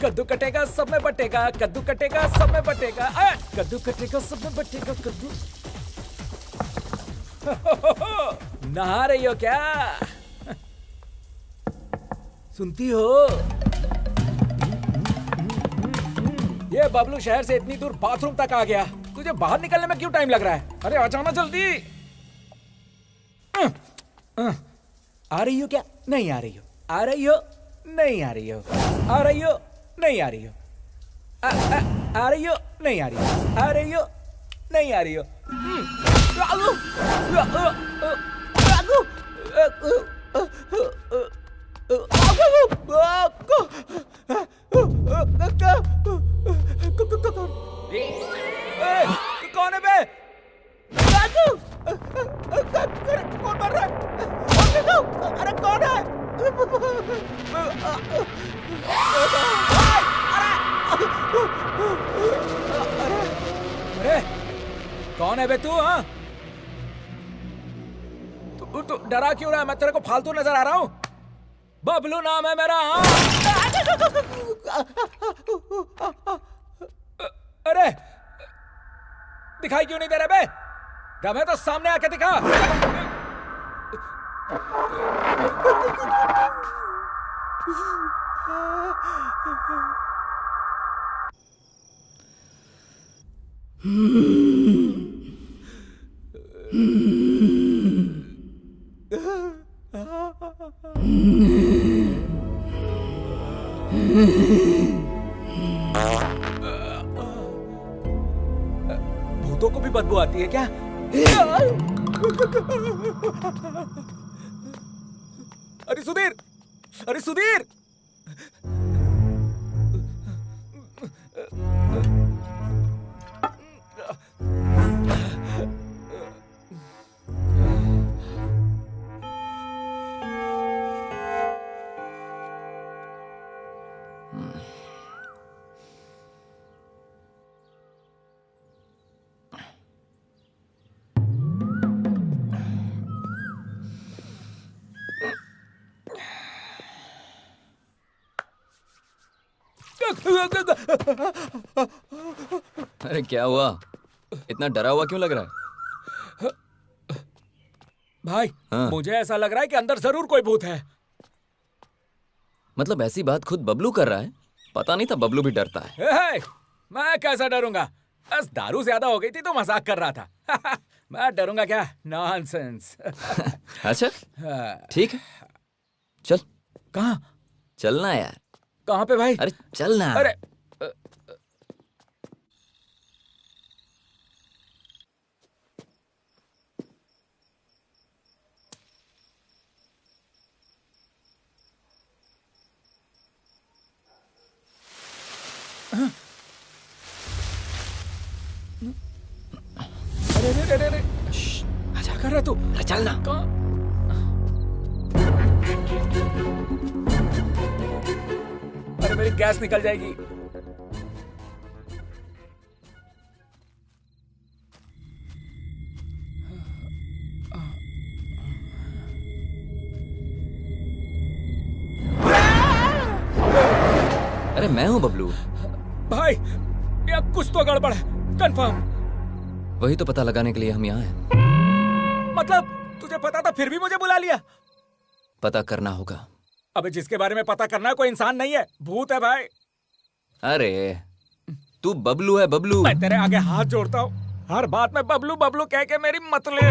कद्दू कटेगा सब में बटेगा, कद्दू कटेगा सब में बटेगा, कद्दू कटेगा सब में बटेगा, कद्दू। नहा रही हो क्या? सुनती हो? ये बबलू शहर से इतनी दूर बाथरूम तक आ गया, तुझे बाहर निकलने में क्यों टाइम लग रहा है? अरे आ जाना जल्दी। आ रही हो क्या? नहीं आ रही हो? आ रही हो? नहीं आ रही हो? आ रही हो? नहीं आ रही हो? आ रही हो? नहीं आ रही हो? आ रही हो? नहीं आ रही हो? कौन है बे? कौन मर रहा है? अरे कौन है? अरे कौन है बे तू? हाँ, तू डरा क्यों रहा है? मैं तेरे को फालतू नजर आ रहा हूँ? बबलू नाम है मेरा। हाँ, अरे दिखाई क्यों नहीं दे रहा बे? दम है तो सामने आके दिखा। भूतों को भी बदबू आती है क्या? अरे सुधीर, अरे सुधीर, अरे क्या हुआ? इतना डरा हुआ क्यों लग रहा है? भाई हाँ। मुझे ऐसा लग रहा है कि अंदर जरूर कोई भूत है। मतलब ऐसी बात खुद बबलू कर रहा है? पता नहीं था बबलू भी डरता है। हे, मैं कैसा डरूंगा? बस दारू ज्यादा हो गई थी तो मजाक कर रहा था। मैं डरूंगा क्या? नॉनसेंस। अच्छा ठीक है, चल। कहाँ? चलना यार। कहाँ पे भाई? अरे चलना। अरे अरे अरे अरे अरे, क्या कर रहा है तू? अरे चलना। कहाँ? अरे मेरी गैस निकल जाएगी। अरे मैं हूँ बबलू। भाई या कुछ तो गड़बड़ है, कंफर्म। वही तो पता लगाने के लिए हम यहाँ हैं। मतलब तुझे पता था फिर भी मुझे बुला लिया? पता करना होगा। अबे जिसके बारे में पता करना है कोई इंसान नहीं है, भूत है भाई। अरे तू बबलू है, बबलू। मैं तेरे आगे हाथ जोड़ता हूँ, हर बात में बबलू बबलू कह के मेरी मत ले।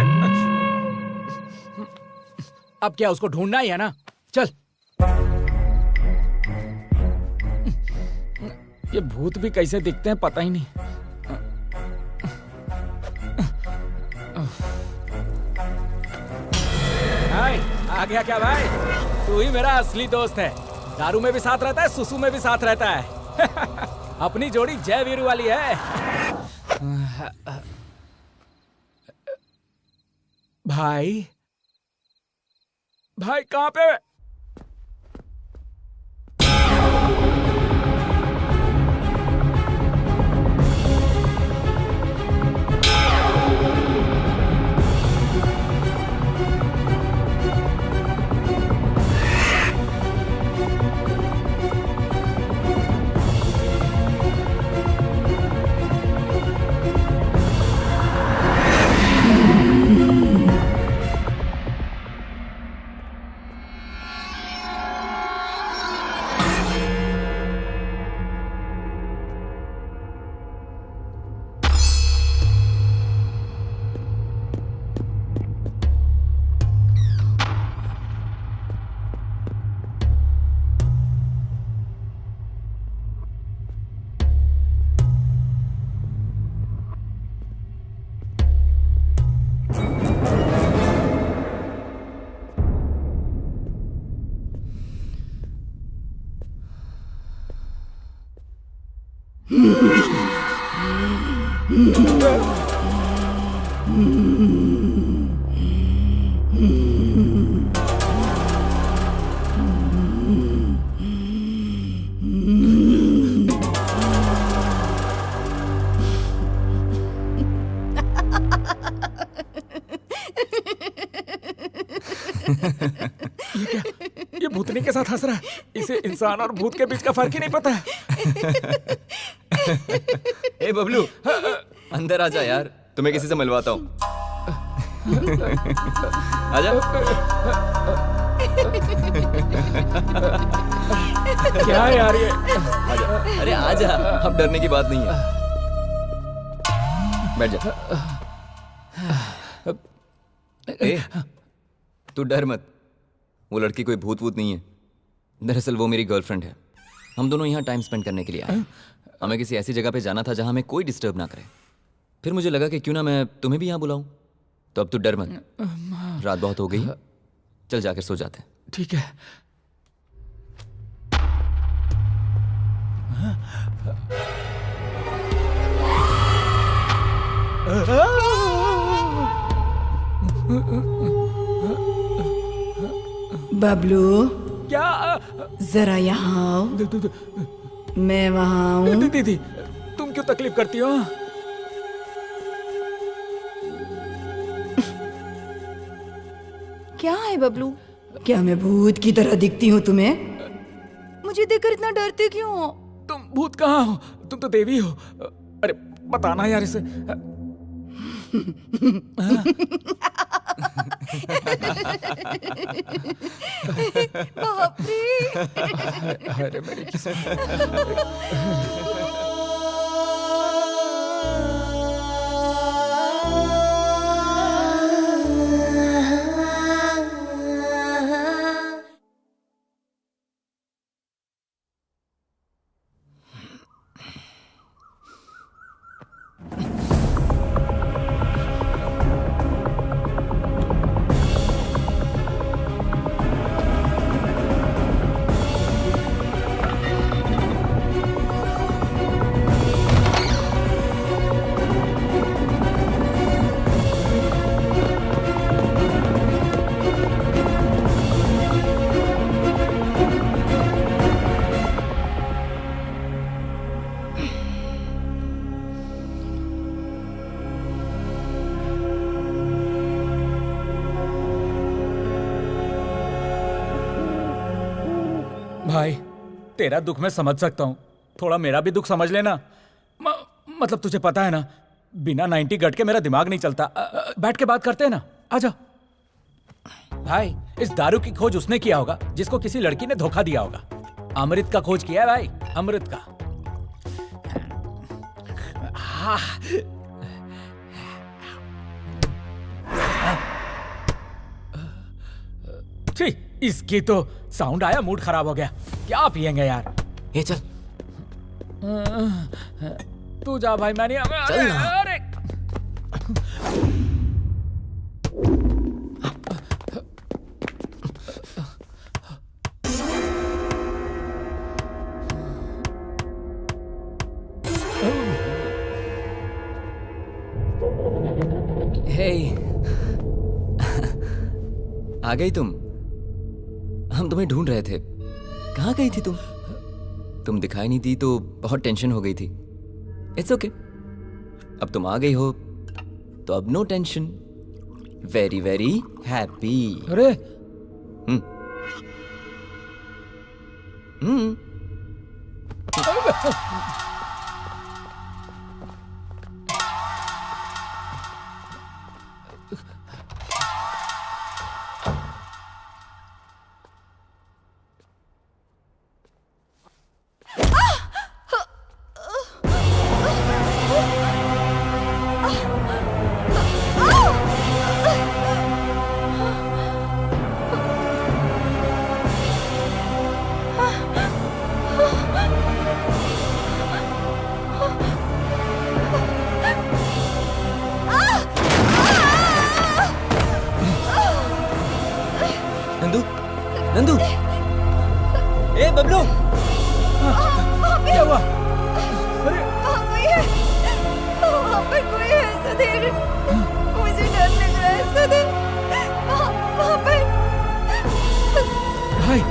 अब क्या उसको ढूंढना ही है ना? चल। ये भूत भी कैसे दिखते हैं पता ही नहीं। भाई आ गया क्या भाई? तू ही मेरा असली दोस्त है। दारू में भी साथ रहता है, सुसु में भी साथ रहता है। अपनी जोड़ी जय वीरू वाली है। भाई भाई कहाँ पे? ये भूतनी के साथ हंस रहा है। इसे इंसान और भूत के बीच का फर्क ही नहीं पता है। ए बबलू, अंदर आजा यार, तुम्हें किसी से मिलवाता हूँ। आजा। क्या है यार ये? आजा, अरे आजा, अब डरने की बात नहीं है। बैठ जा। ए, तू डर मत, वो लड़की कोई भूत वूत नहीं है। दरअसल वो मेरी गर्लफ्रेंड है। हम दोनों यहाँ टाइम स्पेंड करने के लिए आए। हमें किसी ऐसी जगह पे जाना था जहाँ हमें कोई डिस्टर्ब ना करे। फिर मुझे लगा कि क्यों ना मैं तुम्हें भी यहाँ बुलाऊं। तो अब तू डर मत, रात बहुत हो गई, चल जाकर सो जाते हैं। ठीक है। बबलू, क्या? जरा यहाँ आओ। मैं वहाँ हूँ। दीदी तुम क्यों तकलीफ करती हो? क्या है बबलू? क्या मैं भूत की तरह दिखती हूँ तुम्हें? मुझे देखकर इतना डरते क्यों हो? तुम भूत कहाँ हो? तुम तो देवी हो। अरे बताना यार इसे। बाप रे। अरे मेरी किस्मत। भाई तेरा दुख मैं समझ सकता हूँ, थोड़ा मेरा भी दुख समझ लेना। मतलब तुझे पता है ना, बिना 90 गट के मेरा दिमाग नहीं चलता। बैठ के बात करते हैं ना, आजा। भाई इस दारू की खोज उसने किया होगा जिसको किसी लड़की ने धोखा दिया होगा। अमृत का खोज किया है भाई, अमृत का। छी, इसकी तो साउंड आया, मूड खराब हो गया। क्या पिएंगे यार? ये चल। तू जा भाई, मैं नहीं। चल ना। अरे हे आ गई तुम। हम तुम्हें ढूंढ रहे थे। कहाँ गई थी तुम? तुम दिखाई नहीं दी तो बहुत टेंशन हो गई थी। इट्स ओके, अब तुम आ गई हो तो अब no tension. Very very happy. अरे नंदू, नंदू, ए बबलू, क्या हुआ? कोई है, वहाँ पर कोई है सुधीर, मुझे डर लग रहा है सुधीर, वहाँ पर। भाई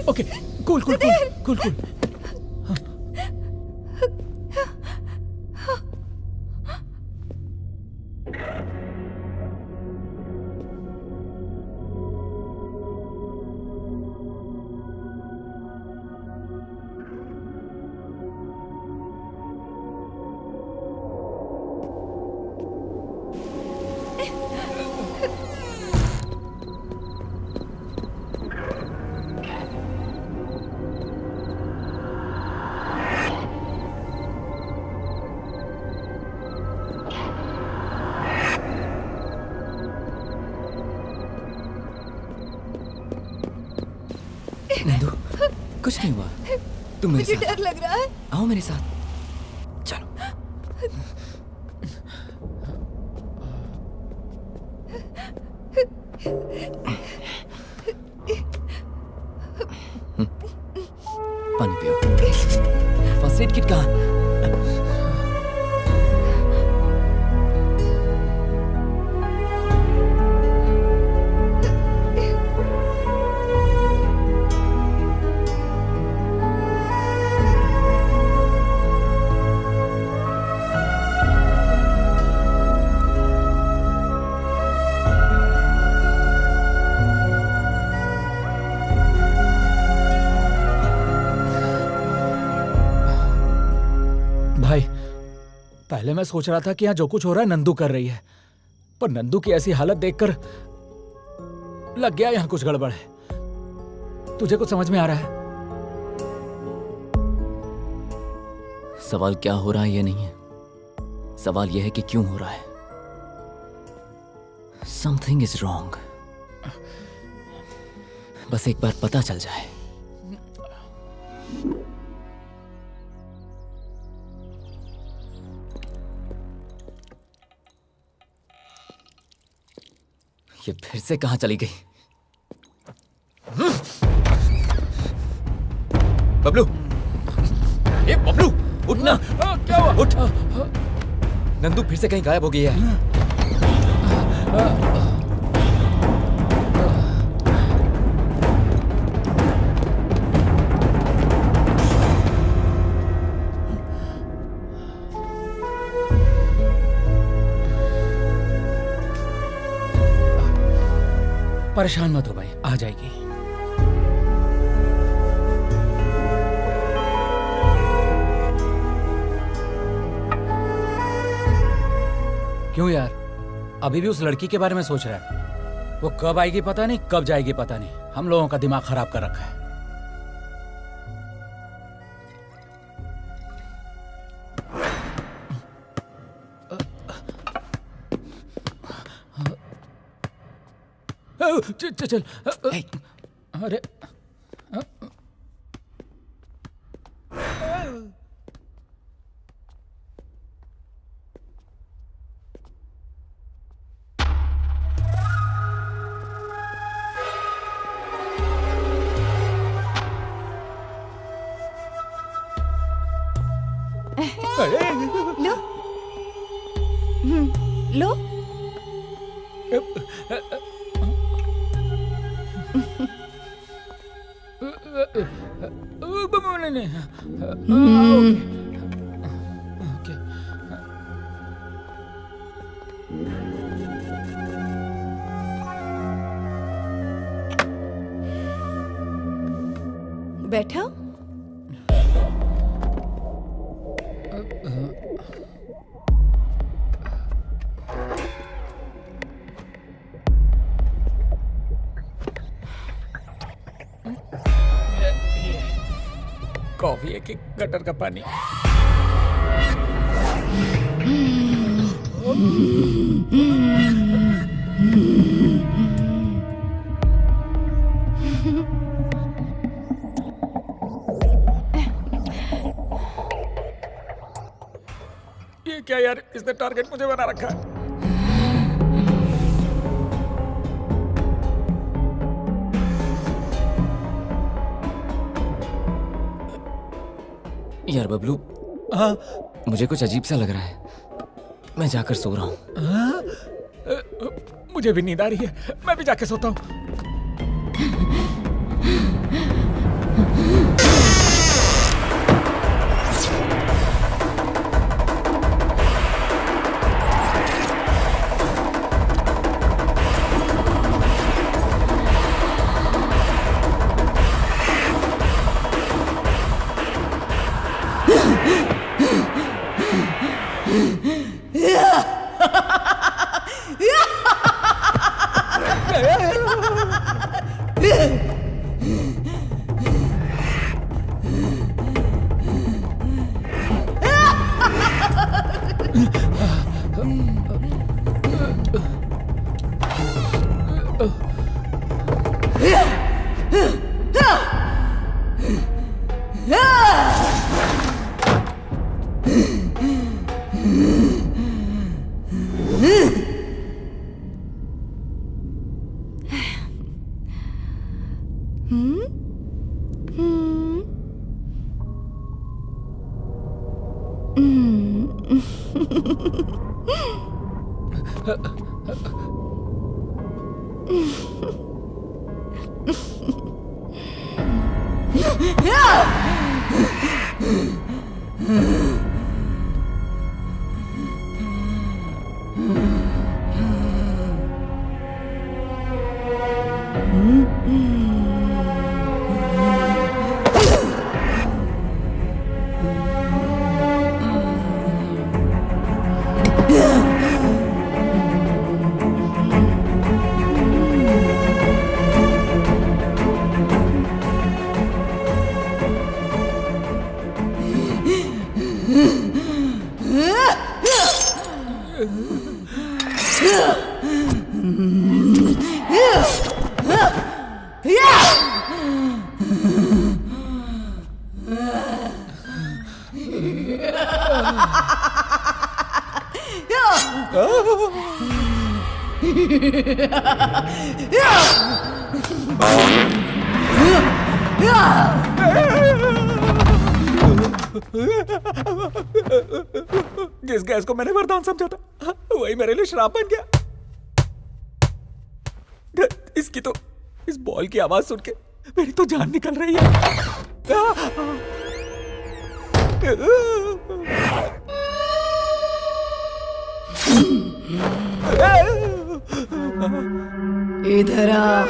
okay, cool cool cool cool cool. Nandu, कुछ नहीं हुआ। तुम मेरे मुझे साथ डर लग रहा है। आओ, मेरे साथ चलो। पानी पियो। फर्स्ट एड किट कहाँ? भाई, पहले मैं सोच रहा था कि यहाँ जो कुछ हो रहा है नंदू कर रही है, पर नंदू की ऐसी हालत देखकर लग गया यहाँ कुछ गड़बड़ है। तुझे कुछ समझ में आ रहा है? सवाल क्या हो रहा है ये नहीं है, सवाल यह है कि क्यों हो रहा है। Something is wrong. बस एक बार पता चल जाए। ये फिर से कहां चली गई? बबलू, ए बबलू, उठना। क्या हुआ? उठ। नंदू फिर से कहीं गायब हो गई है। परेशान मत हो भाई, आ जाएगी। क्यों यार, अभी भी उस लड़की के बारे में सोच रहा है? वो कब आएगी पता नहीं, कब जाएगी पता नहीं। हम लोगों का दिमाग खराब कर रखा है। चल चल अरे लो लो बैठो। कॉफी है कि गटर का पानी? ये क्या यार, इसने टारगेट मुझे बना रखा है। यार बबलू, हाँ मुझे कुछ अजीब सा लग रहा है। मैं जाकर सो रहा हूँ। मुझे भी नींद आ रही है, मैं भी जाके सोता हूँ। जिस गैस को मैंने वरदान समझा था वही मेरे लिए श्राप बन गया। इसकी तो, इस बॉल की आवाज सुन के मेरी तो जान निकल रही है। इधर आ।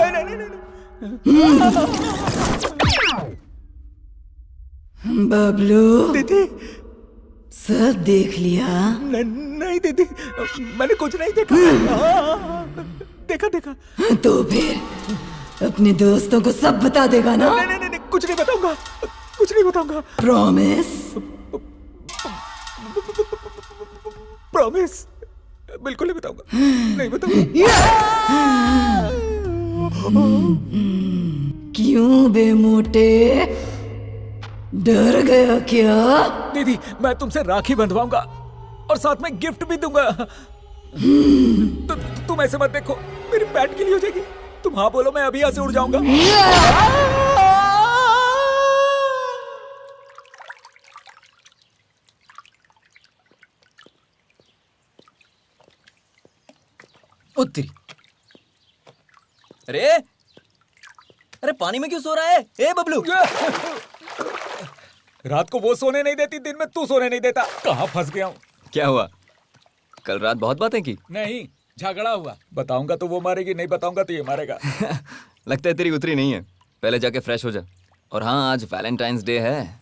बबलू, दीदी सब देख लिया? नहीं दीदी, मैंने कुछ नहीं देखा। देखा तो फिर अपने दोस्तों को सब बता देगा ना? नहीं, कुछ नहीं बताऊंगा। प्रॉमिस? प्रॉमिस, बिल्कुल नहीं बताऊंगा। क्यों बे मोटे, डर गया क्या? दीदी मैं तुमसे राखी बंधवाऊंगा और साथ में गिफ्ट भी दूंगा। तुम ऐसे मत देखो, मेरी पैट गिली हो जाएगी। तुम हाँ बोलो, मैं अभी यहाँ से उड़ जाऊंगा। उत्तरी। अरे अरे पानी में क्यों सो रहा है? ए बबलू, रात को वो सोने नहीं देती, दिन में तू सोने नहीं देता। कहाँ फंस गया हूँ? क्या हुआ? कल रात बहुत बातें की। नहीं, झगड़ा हुआ। बताऊंगा तो वो मारेगी, नहीं बताऊंगा तो ये मारेगा। लगता है तेरी उतरी नहीं है। पहले जाके फ्रेश हो जा। और हाँ, आज वैलेंटाइंस डे है,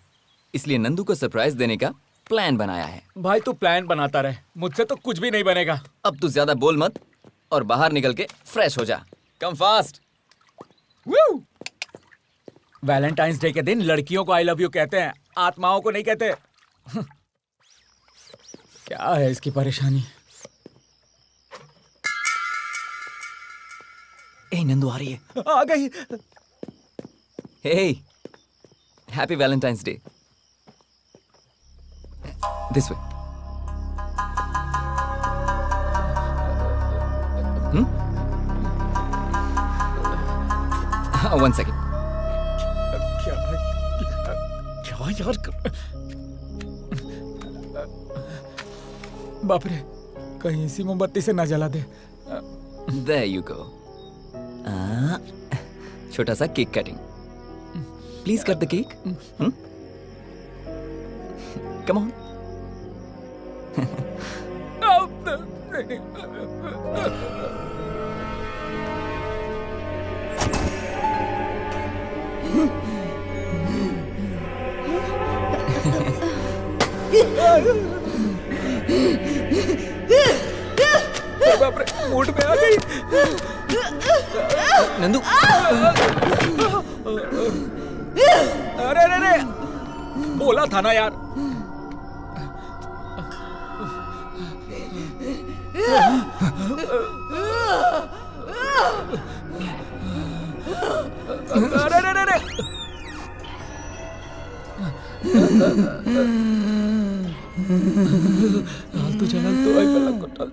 इसलिए नंदू को सरप्राइज देने का प्लान बनाया है। भाई तू प्लान बनाता रहे, मुझसे तो कुछ भी नहीं बनेगा। अब तू ज्यादा बोल मत और बाहर निकल के फ्रेश हो जा। Come fast. वैलेंटाइंस डे के दिन लड़कियों को आई लव यू कहते हैं, आत्माओं को नहीं कहते। क्या है इसकी परेशानी? ए नंदू आ रही है। आ गई। Hey, happy Valentine's day. This way. One second. क्या यार? बाप रे, कहीं इसी मोमबत्ती से ना जला दे। There you go. छोटा सा cake cutting. Please cut the cake. Come on. बाप रे, मूड में आ गई। नंदू, अरे अरे अरे, बोला था ना यार। अरे अरे अरे, तू चल तो आई पलक को डाल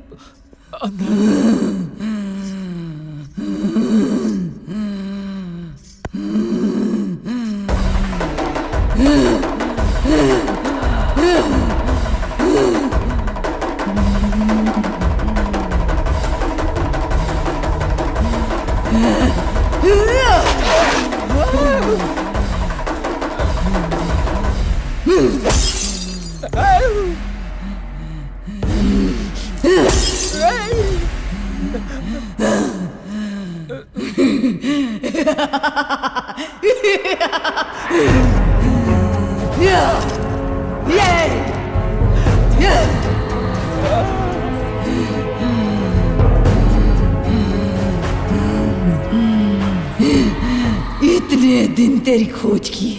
इतने दिन तेरी खोज की,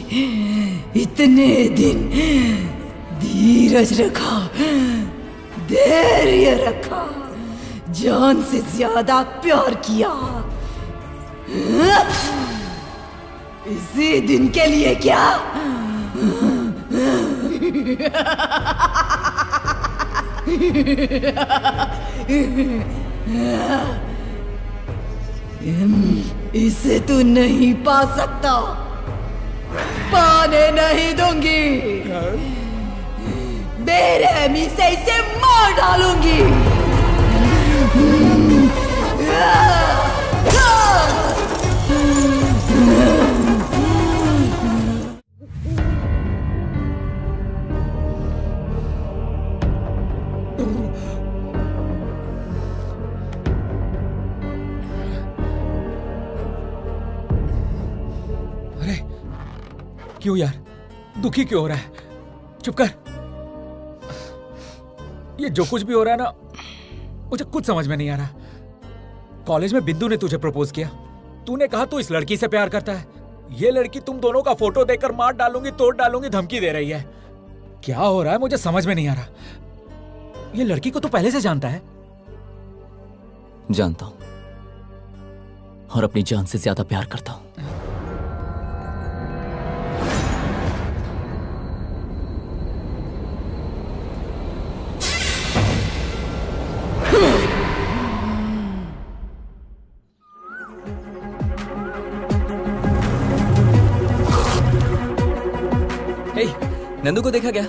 इतने दिन धीरज रखा, धैर्य रखा, जान से ज्यादा प्यार किया, इसी दिन के लिए क्या? इसे तू नहीं पा सकता, पाने नहीं दूंगी, बेरहमी से इसे मार डालूंगी। क्यों यार, दुखी क्यों हो रहा है? चुप कर। ये जो कुछ भी हो रहा है ना, मुझे कुछ समझ में नहीं आ रहा। कॉलेज में बिंदु ने तुझे प्रपोज किया, तूने कहा तू इस लड़की से प्यार करता है। ये लड़की तुम दोनों का फोटो देखकर मार डालूंगी, तोड़ डालूंगी धमकी दे रही है। क्या हो रहा है मुझे समझ में नहीं आ रहा। ये लड़की को तू पहले से जानता है? जानता हूं, और अपनी जान से ज्यादा प्यार करता हूं। हे, नंदू को देखा क्या?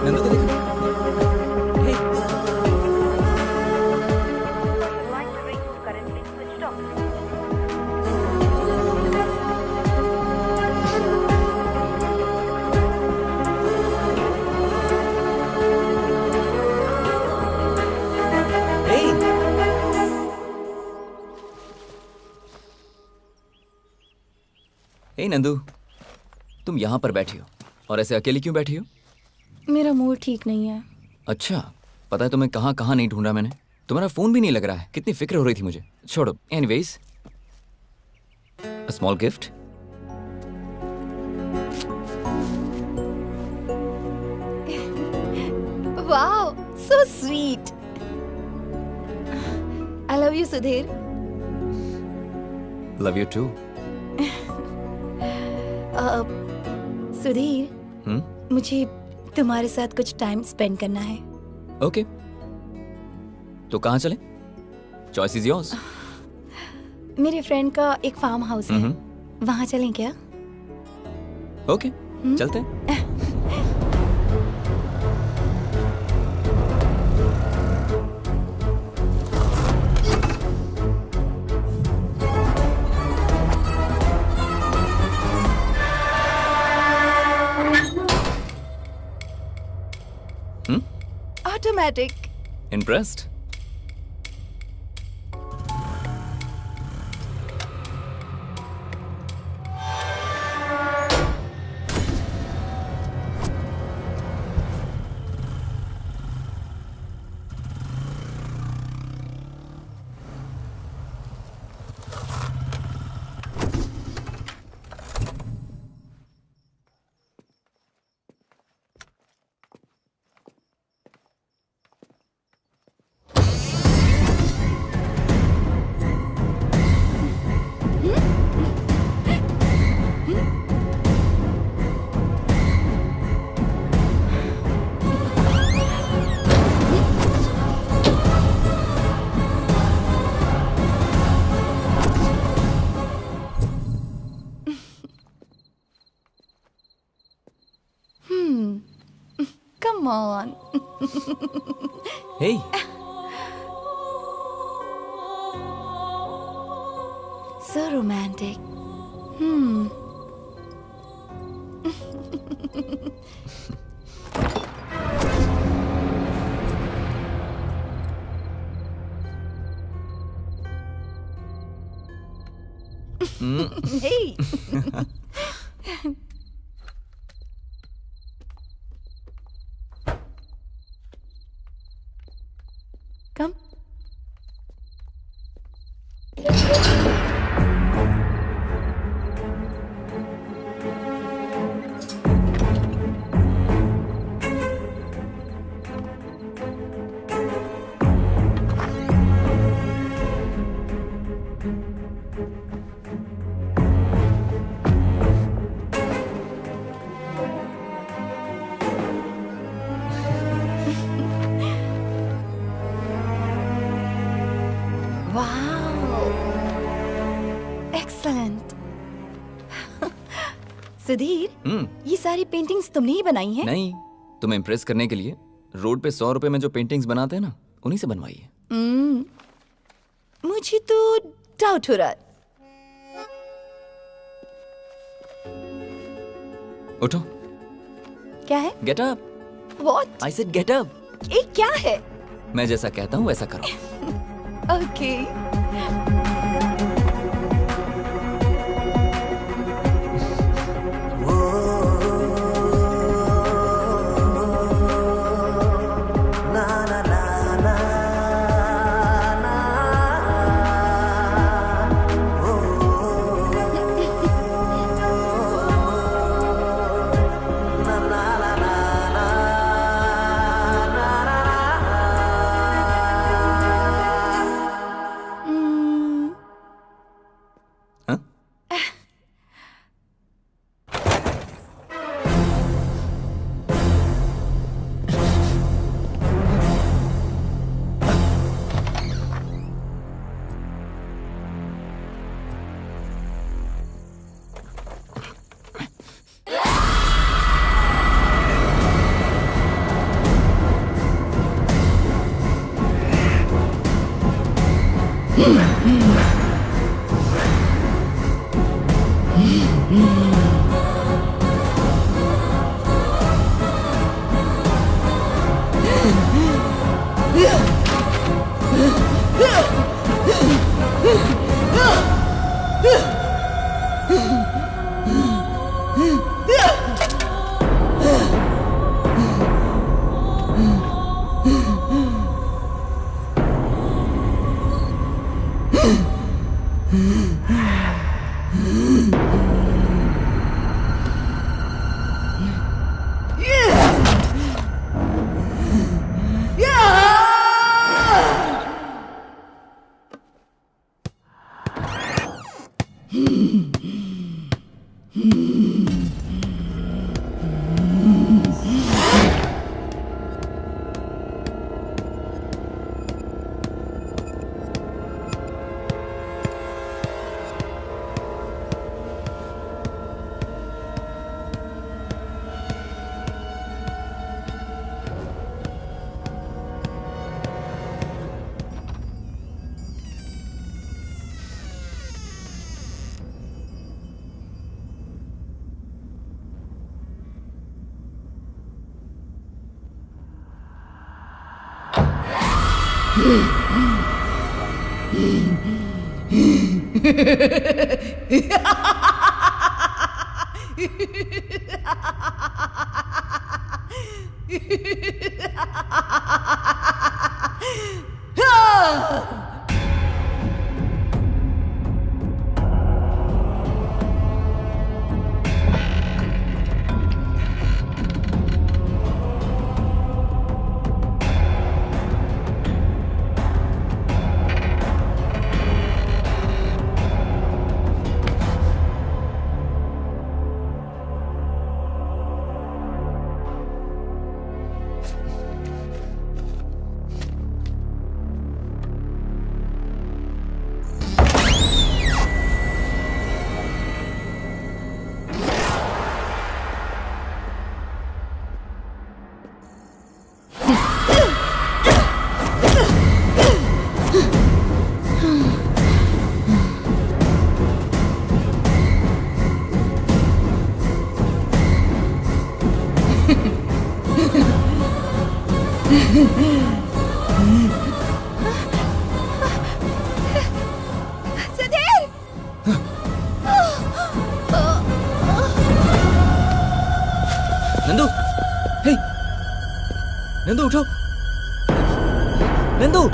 नंदू को देखा? हे, हे नंदू, तुम यहाँ पर बैठी हो और ऐसे अकेली क्यों बैठी हो? मेरा मूड ठीक नहीं है। अच्छा, पता है तुम्हें कहाँ कहाँ नहीं ढूंढा मैंने। तुम्हारा फोन भी नहीं लग रहा है। कितनी फिक्र हो रही थी मुझे। छोड़ो, anyways, a small gift. Wow, so sweet. I love you Sudhir. Love you too. Sudhir, मुझे तुम्हारे साथ कुछ टाइम स्पेंड करना है। ओके, तो कहाँ चले? Choice is yours. मेरे फ्रेंड का एक फार्म हाउस है, वहाँ चलें क्या? ओके, चलते हैं। Automatic. Impressed? Come on. Hey. So romantic. Hey. Come. Wow. Excellent. Sudhir, ये सारी पेंटिंग्स तुमने ही बनाई हैं? नहीं, तुम्हें इम्प्रेस करने के लिए रोड पे 100 रुपए में जो पेंटिंग्स बनाते हैं ना, उन्हीं से बनवाई है। मुझे तो डाउट हो रहा है। उठो। क्या है? Get up. What? I said get up. ये क्या है? मैं जैसा कहता हूँ वैसा करो। ओके। नंदू, हे, नंदू उठो, नंदू।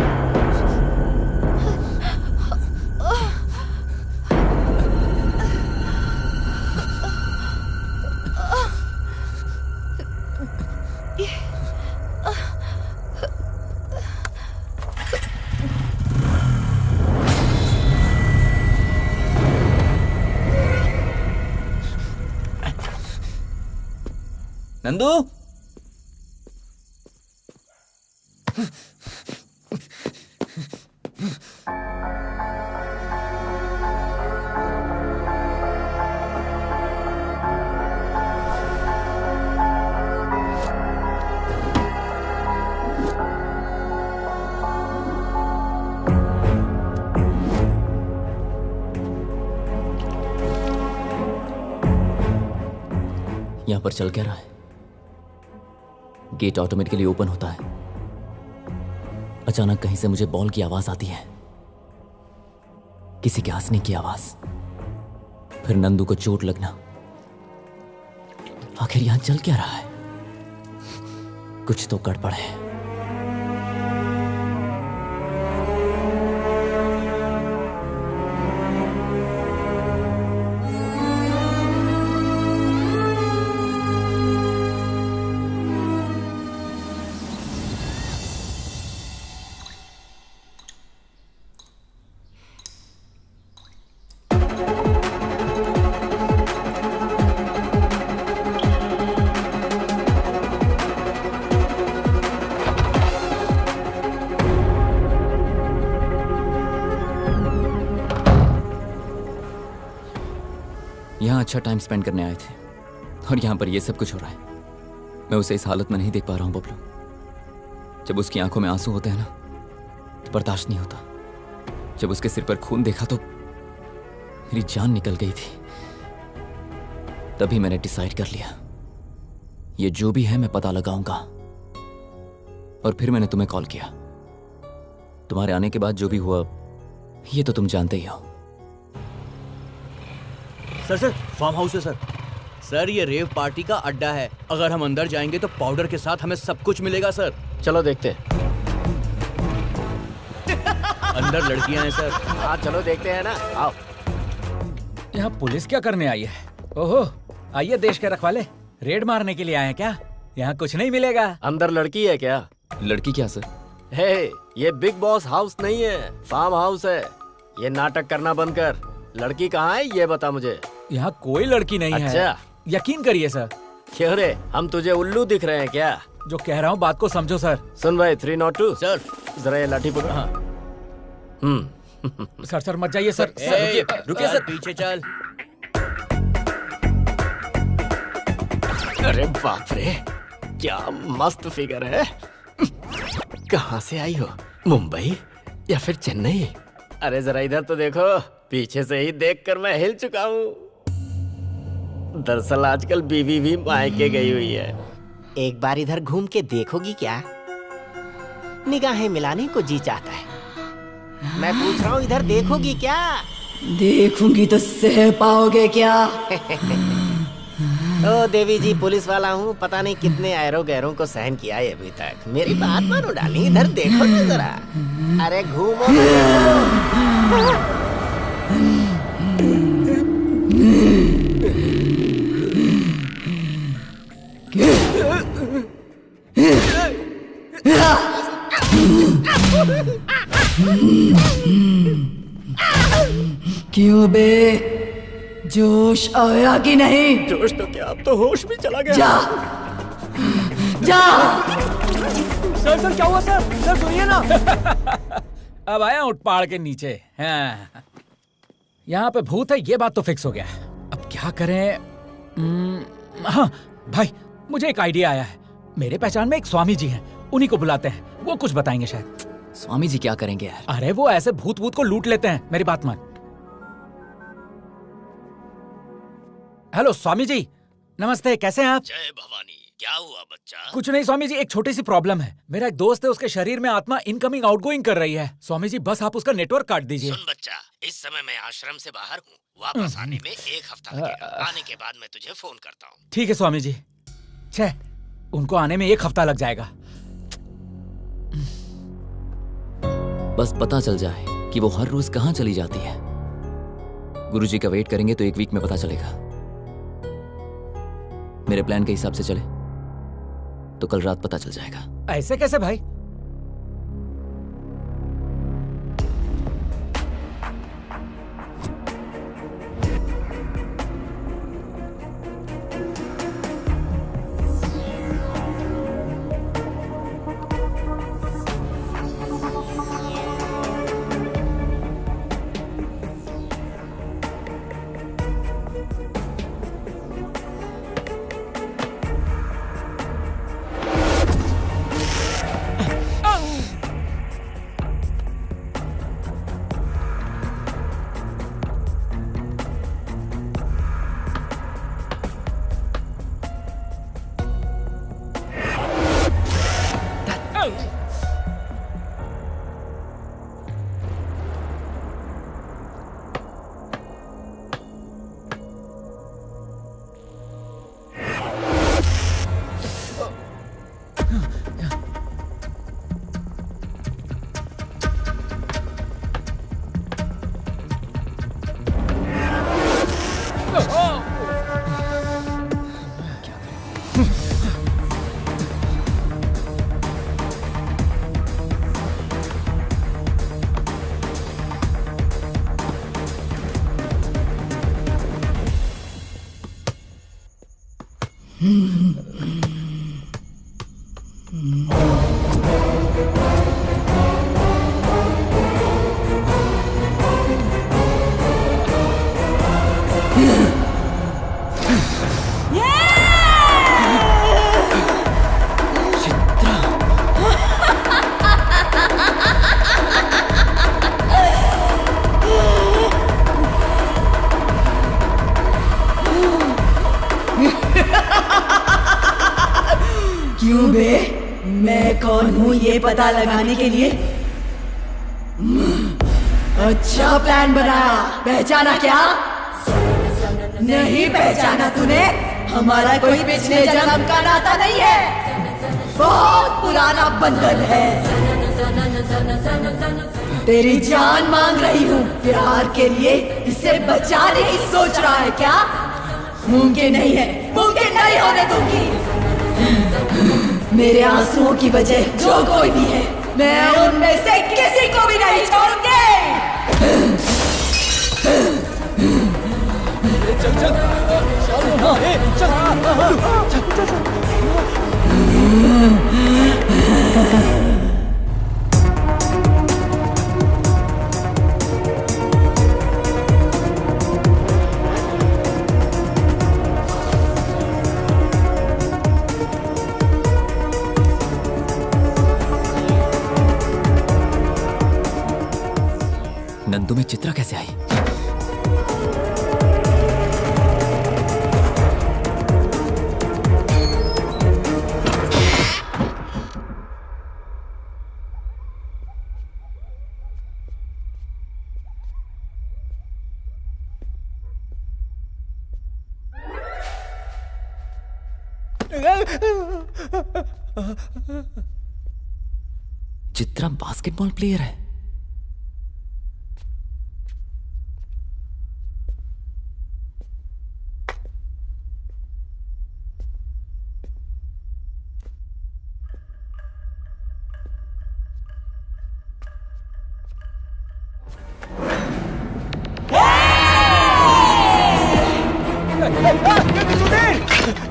नंदू, यहां पर चल क्या रहा है? गेट ऑटोमेटिकली ओपन होता है। अचानक कहीं से मुझे बॉल की आवाज आती है, किसी के हंसने की आवाज, फिर नंदू को चोट लगना। आखिर यहां चल क्या रहा है? कुछ तो गड़बड़ है। यहां अच्छा टाइम स्पेंड करने आए थे और यहां पर यह सब कुछ हो रहा है। मैं उसे इस हालत में नहीं देख पा रहा हूं बबलू। जब उसकी आंखों में आंसू होते हैं ना, तो बर्दाश्त नहीं होता। जब उसके सिर पर खून देखा तो मेरी जान निकल गई थी। तभी मैंने डिसाइड कर लिया, ये जो भी है मैं पता लगाऊंगा। और फिर मैंने तुम्हें कॉल किया। तुम्हारे आने के बाद जो भी हुआ ये तो तुम जानते ही हो। सर फार्म हाउस है सर। सर ये रेव पार्टी का अड्डा है। अगर हम अंदर जाएंगे तो पाउडर के साथ हमें सब कुछ मिलेगा सर। चलो देखते हैं। अंदर लड़कियां हैं सर। हाँ चलो देखते हैं ना, आओ। यहाँ पुलिस क्या करने आई है? ओहो, आइए देश के रखवाले, रेड मारने के लिए आए हैं क्या? यहाँ कुछ नहीं मिलेगा। अंदर लड़की है क्या? लड़की क्या सर? हे, ये बिग बॉस हाउस नहीं है, फार्म हाउस है। ये नाटक करना बंद कर। लड़की कहाँ है ये बता मुझे। यहाँ कोई लड़की नहीं है। अच्छा। यकीन करिए सर। क्यों रे, हम तुझे उल्लू दिख रहे हैं क्या? जो कह रहा हूँ बात को समझो सर। सुन भाई 302 सर जरा ये लाठी पकड़। हाँ। सर मत जाइए सर। रुकिए सर, पीछे चल। अरे बाप रे, क्या मस्त फिगर है। कहाँ से आई हो, मुंबई या फिर चेन्नई? अरे जरा इधर तो देखो, पीछे से ही देखकर मैं हिल चुका हूँ। दरअसल आजकल बीवी भी मायके गई हुई है। एक बार इधर घूम के देखोगी क्या? निगाहें मिलाने को जी चाहता है। मैं पूछ रहा हूँ इधर देखोगी क्या? देखूंगी तो सह पाओगे क्या? ओ देवी जी, पुलिस वाला हूँ, पता नहीं कितने ऐरो गैरों को सहन किया है अभी तक। मेरी बात मानो डाली, इधर देखो ना जरा। अरे घूमो क्यों बे, जोश आया कि नहीं? जोश तो क्या, अब तो होश भी चला गया। जा जा। सर क्या हुआ सर? सर सुनिए ना। अब आया उठ पहाड़ के नीचे। हाँ। यहाँ पे भूत है, ये बात तो फिक्स हो गया। अब क्या करें? हाँ भाई, मुझे एक आइडिया आया है। मेरे पहचान में एक स्वामी जी हैं, उन्हीं को बुलाते हैं, वो कुछ बताएंगे शायद। स्वामी जी क्या करेंगे यार? अरे वो ऐसे भूत को लूट लेते हैं, मेरी बात मान। हेलो स्वामी जी, नमस्ते, कैसे हैं आप? जय भवानी, क्या हुआ बच्चा? कुछ नहीं स्वामी जी, एक छोटी सी प्रॉब्लम है। मेरा एक दोस्त है, उसके शरीर में आत्मा इनकमिंग आउटगोइंग कर रही है। स्वामी जी बस आप उसका नेटवर्क काट दीजिए। सुन बच्चा, इस समय मैं आश्रम से बाहर हूँ, वापस आने में 1 हफ्ता लगेगा। आने के बाद मैं तुझे फोन करता हूँ। ठीक है स्वामी जी। छह, उनको आने में 1 हफ्ता लग जाएगा। बस पता चल जाए कि वो हर रोज कहाँ चली जाती है। गुरुजी का वेट करेंगे तो 1 वीक में पता चलेगा। मेरे प्लान के हिसाब से चले तो कल रात पता चल जाएगा। ऐसे कैसे भाई? क्यों बे, मैं कौन हूँ ये पता लगाने के लिए अच्छा प्लान बनाया, पहचाना क्या? नहीं पहचाना तूने? हमारा कोई पिछले जन्म का नाता नहीं है, बहुत पुराना बंधन है। तेरी जान मांग रही हूँ प्यार के लिए, इसे बचाने की सोच रहा है क्या? मुमकिन नहीं है, मुमकिन नहीं होने दूंगी। मेरे आंसुओं की वजह जो कोई भी है, मैं उनमें से किसी को भी नहीं छोड़ूंगी। नंदू में चित्रा कैसे आई? चित्रा बास्केटबॉल प्लेयर है।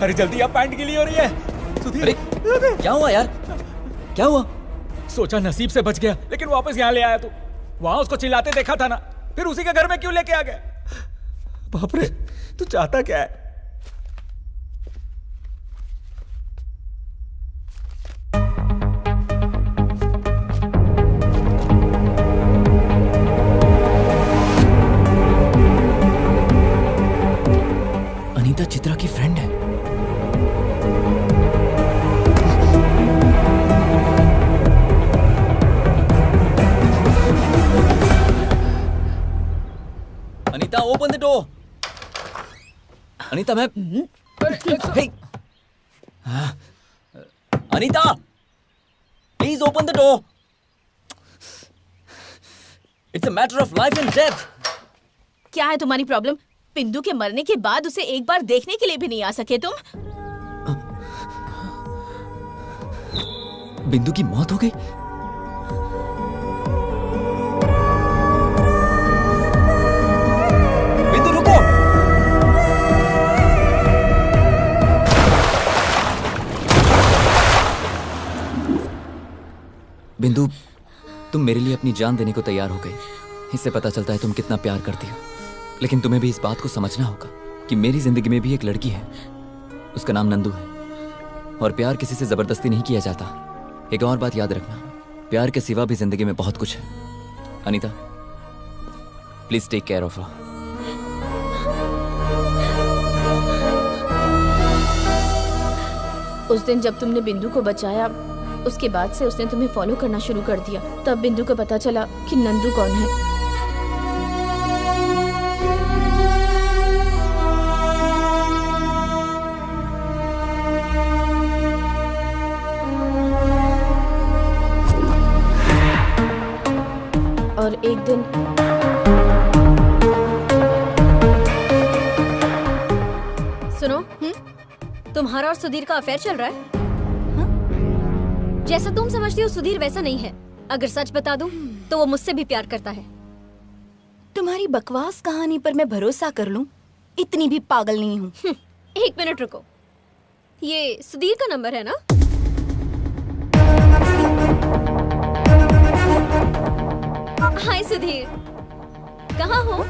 अरे जल्दी, आप पैंट गीली हो रही है। सुधीर, अरे क्या हुआ यार? क्या हुआ? सोचा नसीब से बच गया, लेकिन वापस यहाँ ले आया तू। वहां उसको चिल्लाते देखा था ना, फिर उसी के घर में क्यों लेके आ गया? बाप रे, तू चाहता क्या है? अनीता चित्रा की फ्रेंड है। Anita, open the door. Anita, मैं हे! Anita, please open the door. It's a matter of life and death. क्या है तुम्हारी प्रॉब्लम? बिंदु के मरने के बाद उसे एक बार देखने के लिए भी नहीं आ सके तुम? बिंदु की मौत हो गई? बिंदु रुको! बिंदु, तुम मेरे लिए अपनी जान देने को तैयार हो गई। इससे पता चलता है तुम कितना प्यार करती हो। लेकिन तुम्हें भी इस बात को समझना होगा कि मेरी जिंदगी में भी एक लड़की है। उसका नाम नंदू है। और प्यार किसी से जबरदस्ती नहीं किया जाता। एक और बात याद रखना, प्यार के सिवा भी जिंदगी में बहुत कुछ है। Anita, please take care of her. उस दिन जब तुमने बिंदु को बचाया, उसके बाद से उसने तुम्हें फॉलो करना शुरू कर दिया। तब बिंदु को पता चला कि नंदू कौन है। और एक दिन सुनो, तुम्हारा और सुधीर का अफेयर चल रहा है? जैसा तुम समझती हो सुधीर वैसा नहीं है। अगर सच बता दूं तो वो मुझसे भी प्यार करता है। तुम्हारी बकवास कहानी पर मैं भरोसा कर लूं? इतनी भी पागल नहीं हूँ। एक मिनट रुको, ये सुधीर का नंबर है ना? हाय सुधीर, कहाँ हो?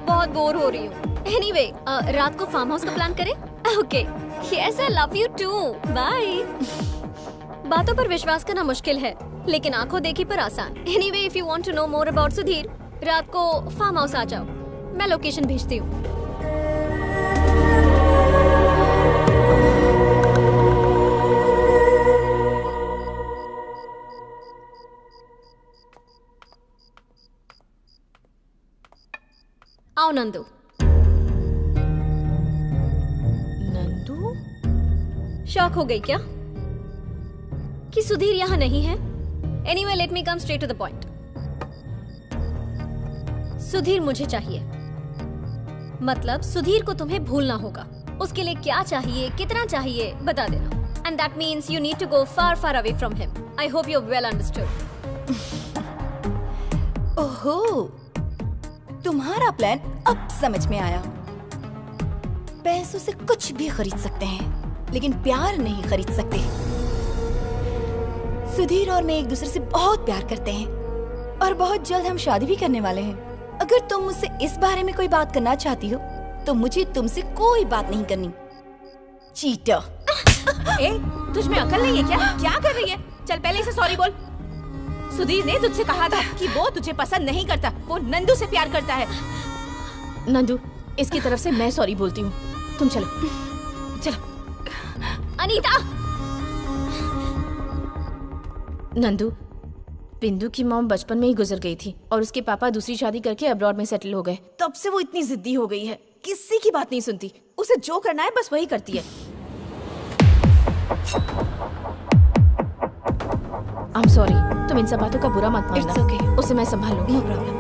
बहुत बोर हो रही हूँ। एनीवे, रात को फार्म हाउस का प्लान करें? Okay, yes I love you too, bye. बातों पर विश्वास करना मुश्किल है, लेकिन आंखों देखी पर आसान। Anyway, if you want to know more about Sudhir, रात को फार्म हाउस आ जाओ, मैं लोकेशन भेजती हूँ। आओ नंदू। नंदू? शॉक हो गई क्या कि सुधीर यहाँ नहीं है? Anyway let me come straight to the point. Sudhir मुझे चाहिए, मतलब सुधीर को तुम्हें भूलना होगा। उसके लिए क्या चाहिए, कितना चाहिए, बता देना। And that means you need to go far far away from him. I hope you well understood. ओहो, तुम्हारा प्लान अब समझ में आया। पैसों से कुछ भी खरीद सकते हैं, लेकिन प्यार नहीं खरीद सकते। सुधीर और मैं एक दूसरे से बहुत प्यार करते हैं और बहुत जल्द हम शादी भी करने वाले हैं। अगर तुम मुझसे इस बारे में कोई बात करना चाहती हो तो मुझे तुमसे कोई बात नहीं करनी। चीटर। ए, तुझ में अकल नहीं है क्या? क्या कर रही है? चल पहले इसे सॉरी बोल। सुधीर ने तुझसे कहा था कि वो तुझे पसंद नहीं करता, वो नंदू से प्यार करता है। नंदू, इसकी तरफ से मैं सॉरी बोलती हूँ। तुम चलो चलो। अनीता। नंदू, बिंदु की मॉम बचपन में ही गुजर गई थी और उसके पापा दूसरी शादी करके अब्रॉड में सेटल हो गए। तब से वो इतनी जिद्दी हो गई है, किसी की बात नहीं सुनती। उसे जो करना है बस वही करती है। I'm sorry, तुम इन सब बातों का बुरा मत मानना। It's okay. उसे मैं संभालूंगी। No problem.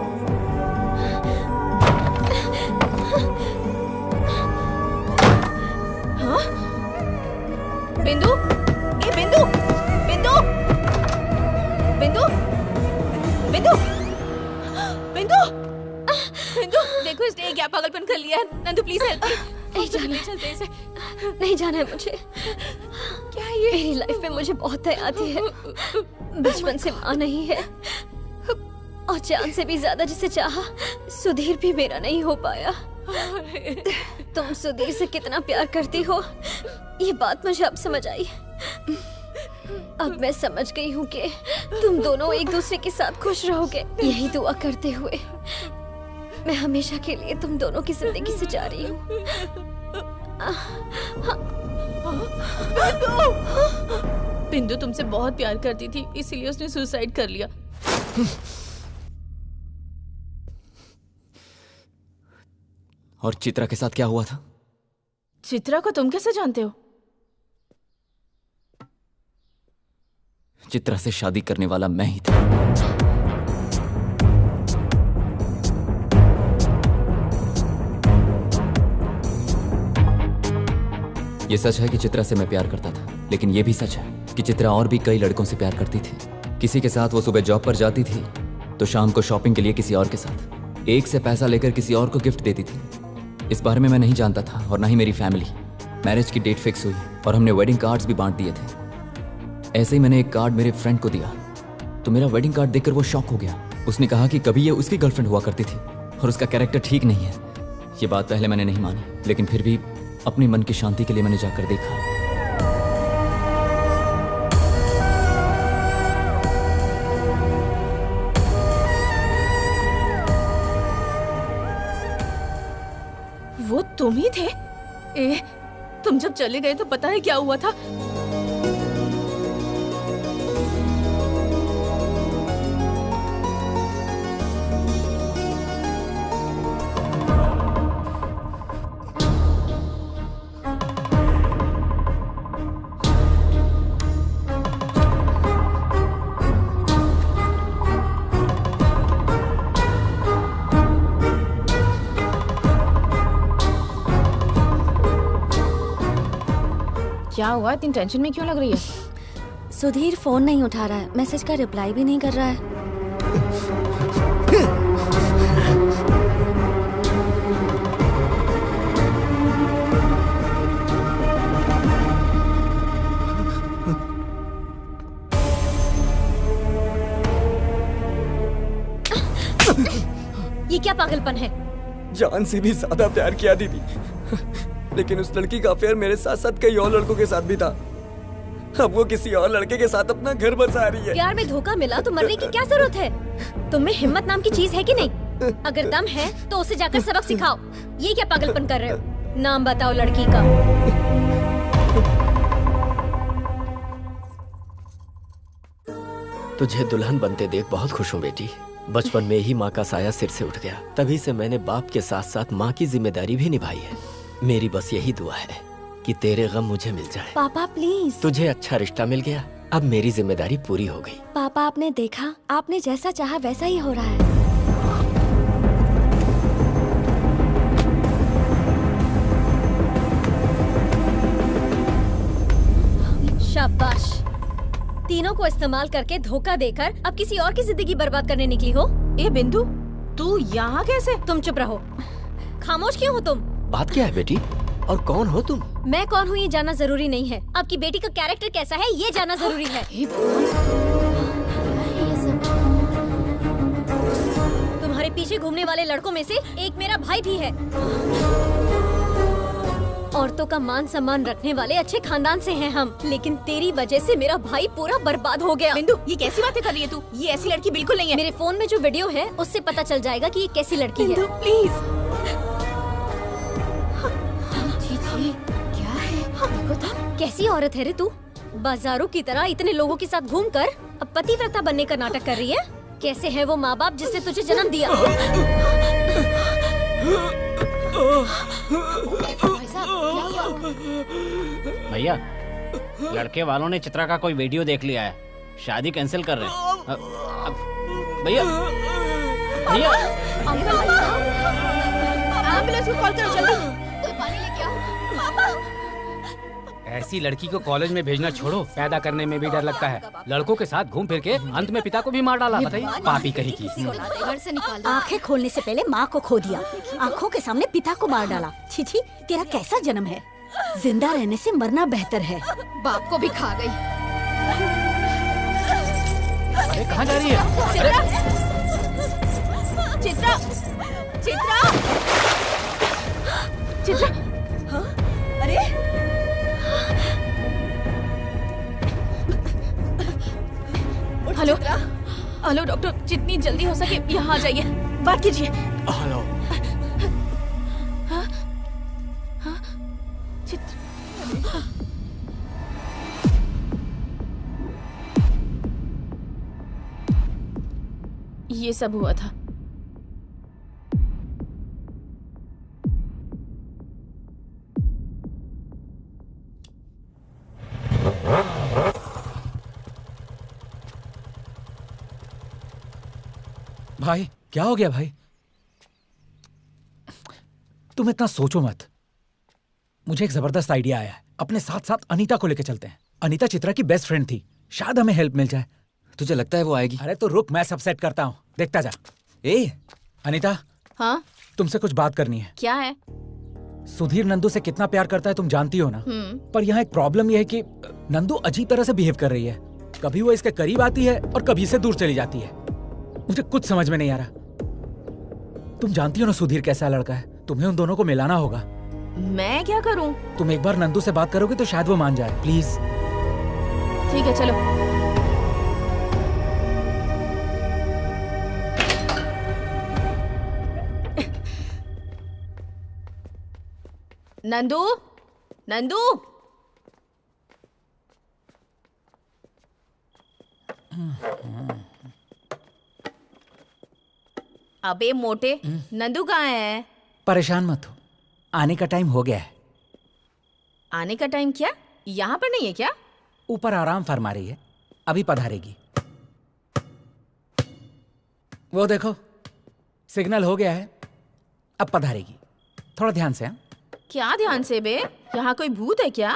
हाँ? बिंदु, ए बिंदु, बिंदु, बिंदु, बिंदु, बिंदु, बिंदु, देखो इसने क्या पागलपन कर लिया है। Nandu please help me. नहीं जाना है, चलते इसे। नहीं जाना है मुझे। क्या ये? मेरी लाइफ में मुझे बहुत दया आती है। बचपन से माँ नहीं है और जान से भी ज्यादा जिसे चाहा, सुधीर भी मेरा नहीं हो पाया। तुम सुधीर से कितना प्यार करती हो ये बात मुझे अब समझ आई। अब मैं समझ गई हूँ कि तुम दोनों एक दूसरे के साथ खुश रहोगे। यही दुआ करते हुए मैं हमेशा के लिए तुम दोनों की जिंदगी से जा रही हूँ। बिंदु तुमसे बहुत प्यार करती थी, इसीलिए उसने सुसाइड कर लिया। और चित्रा के साथ क्या हुआ था? चित्रा को तुम कैसे जानते हो? चित्रा से शादी करने वाला मैं ही था। ये सच है कि चित्रा से मैं प्यार करता था, लेकिन ये भी सच है कि चित्रा और भी कई लड़कों से प्यार करती थी। किसी के साथ वो सुबह जॉब पर जाती थी तो शाम को शॉपिंग के लिए किसी और के साथ, एक से पैसा लेकर किसी और को गिफ्ट देती थी। इस बारे में मैं नहीं जानता था और ना ही मेरी फैमिली। मैरिज की डेट फिक्स हुई और हमने वेडिंग कार्ड्स भी बांट दिए थे। ऐसे ही मैंने एक कार्ड मेरे फ्रेंड को दिया तो मेरा वेडिंग कार्ड देखकर वो शॉक हो गया। उसने कहा कि कभी ये उसकी गर्लफ्रेंड हुआ करती थी और उसका कैरेक्टर ठीक नहीं है। ये बात पहले मैंने नहीं मानी, लेकिन फिर भी अपने मन की शांति के लिए मैंने जाकर देखा। वो तुम ही थे? ए, तुम जब चले गए तो पता है क्या हुआ था? क्या हुआ? इतनी टेंशन में क्यों लग रही है? सुधीर फोन नहीं उठा रहा है, मैसेज का रिप्लाई भी नहीं कर रहा है। ये क्या पागलपन है? जान से भी ज्यादा प्यार किया दीदी, लेकिन उस लड़की का अफेयर मेरे साथ साथ कई और लड़कों के साथ भी था। अब वो किसी और लड़के के साथ अपना घर बसा रही है। प्यार में धोखा मिला तो मरने की क्या जरूरत है? तुम में हिम्मत नाम की चीज है कि नहीं? अगर दम है तो उसे जाकर सबक सिखाओ। ये क्या पागलपन कर रहे हो? नाम बताओ लड़की का। तुझे दुल्हन बनते देख बहुत खुश हूँ बेटी। बचपन में ही माँ का साया सिर से उठ गया। तभी से मैंने बाप के साथ साथ माँ की जिम्मेदारी भी निभाई है। मेरी बस यही दुआ है कि तेरे गम मुझे मिल जाए। पापा प्लीज। तुझे अच्छा रिश्ता मिल गया, अब मेरी जिम्मेदारी पूरी हो गई। पापा आपने देखा, आपने जैसा चाहा वैसा ही हो रहा है। शाबाश। तीनों को इस्तेमाल करके धोखा देकर अब किसी और की जिंदगी बर्बाद करने निकली हो। ए बिंदु, तू यहाँ कैसे? तुम चुप रहो। खामोश क्यों हो तुम? बात क्या है बेटी, और कौन हो तुम? मैं कौन हूँ ये जानना जरूरी नहीं है, आपकी बेटी का कैरेक्टर कैसा है ये जानना जरूरी है। तुम्हारे पीछे घूमने वाले लड़कों में से एक मेरा भाई भी है। औरतों का मान सम्मान रखने वाले अच्छे खानदान से हैं हम, लेकिन तेरी वजह से मेरा भाई पूरा बर्बाद हो गया। बिंदु, ये कैसी बातें कर रही है तू? ये ऐसी लड़की बिल्कुल नहीं है। मेरे फोन में जो वीडियो है उससे पता चल जाएगा कि ये कैसी लड़की है। बिंदु प्लीज। क्या है? देखो तो कैसी औरत है रे तू। बाजारों की तरह इतने लोगों के साथ घूमकर अब पतिव्रता बनने का नाटक कर रही है। कैसे है वो माँ बाप जिसने तुझे जन्म दिया? भैया, लड़के वालों ने चित्रा का कोई वीडियो देख लिया है, शादी कैंसिल कर रहे हैं। भैया भैया, एम्बुलेंस को कॉल करो जल्दी। कोई पानी लेके आओ। ऐसी लड़की को कॉलेज में भेजना छोड़ो, पैदा करने में भी डर लगता है। लड़कों के साथ घूम फिर के अंत में पिता को भी मार डाला। बताइए, पापी कहीं की। घर से निकाल दो। आंखें खोलने से पहले माँ को खो दिया, आंखों के सामने पिता को मार डाला। छी छी, तेरा कैसा जन्म है। जिंदा रहने से मरना बेहतर है। बाप को भी खा गई। अरे कहाँ जा रही है? चित्रा, चित्रा, चित्रा। हाँ? अरे हेलो हेलो डॉक्टर, जितनी जल्दी हो सके यहाँ आ जाइए। बात कीजिए। हेलो। हाँ? हाँ? चित्रा। ये सब हुआ था। भाई क्या हो गया भाई? तुम इतना सोचो मत। मुझे एक जबरदस्त आइडिया आया है। अपने साथ साथ अनीता को लेकर चलते हैं। अनीता चित्रा की बेस्ट फ्रेंड थी, शायद हमें हेल्प मिल जाए। तुझे लगता है वो आएगी? अरे तो रुक, मैं सब सेट करता हूँ, देखता जा। ए अनीता, हाँ? तुमसे कुछ बात करनी है। क्या है? सुधीर नंदू से कितना प्यार करता है तुम जानती हो ना। पर यहाँ एक प्रॉब्लम यह है कि नंदू अजीब तरह से बिहेव कर रही है। कभी वो इसके करीब आती है और कभी से दूर चली जाती है। मुझे कुछ समझ में नहीं आ रहा। तुम जानती हो ना सुधीर कैसा लड़का है। तुम्हें उन दोनों को मिलाना होगा। मैं क्या करूं? तुम एक बार नंदू से बात करोगे तो शायद वो मान जाए। प्लीज। ठीक है, चलो। नंदू, नंदू। अबे मोटे, नंदू कहाँ है? परेशान मत हो, आने का टाइम हो गया है। आने का टाइम क्या? यहाँ पर नहीं है क्या? ऊपर आराम फरमा रही है, अभी पधारेगी। वो देखो, सिग्नल हो गया है, अब पधारेगी। थोड़ा ध्यान से। हाँ? क्या ध्यान से बे? यहाँ कोई भूत है क्या?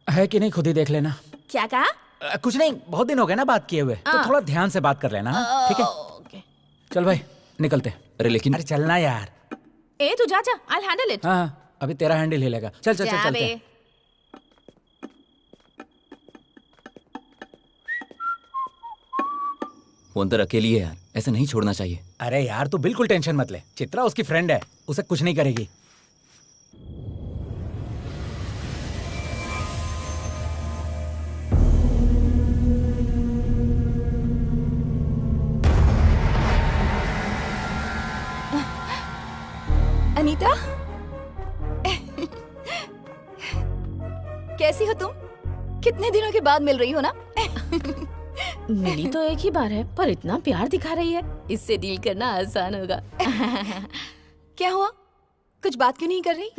है कि नहीं खुद ही देख लेना। क्या कहा? कुछ नहीं, बहुत दिन हो गए ना बात किए हुए, तो थोड़ा ध्यान से बात कर लेना। हाँ? ठीक है? चल भाई निकलते। अरे लेकिन अरे चलना यार। ए तू जा, I'll handle it। हाँ, अभी तेरा हैंडल हिलेगा। चल चल चल चलते हैं। वो अंदर अकेली है यार, ऐसे नहीं छोड़ना चाहिए। अरे यार तू बिल्कुल टेंशन मत ले, चित्रा उसकी फ्रेंड है, उसे कुछ नहीं करेगी। अनीता, कैसी हो तुम? कितने दिनों के बाद मिल रही हो ना? मिली तो एक ही बार है पर इतना प्यार दिखा रही है, इससे डील करना आसान होगा। क्या हुआ? कुछ बात क्यों नहीं कर रही?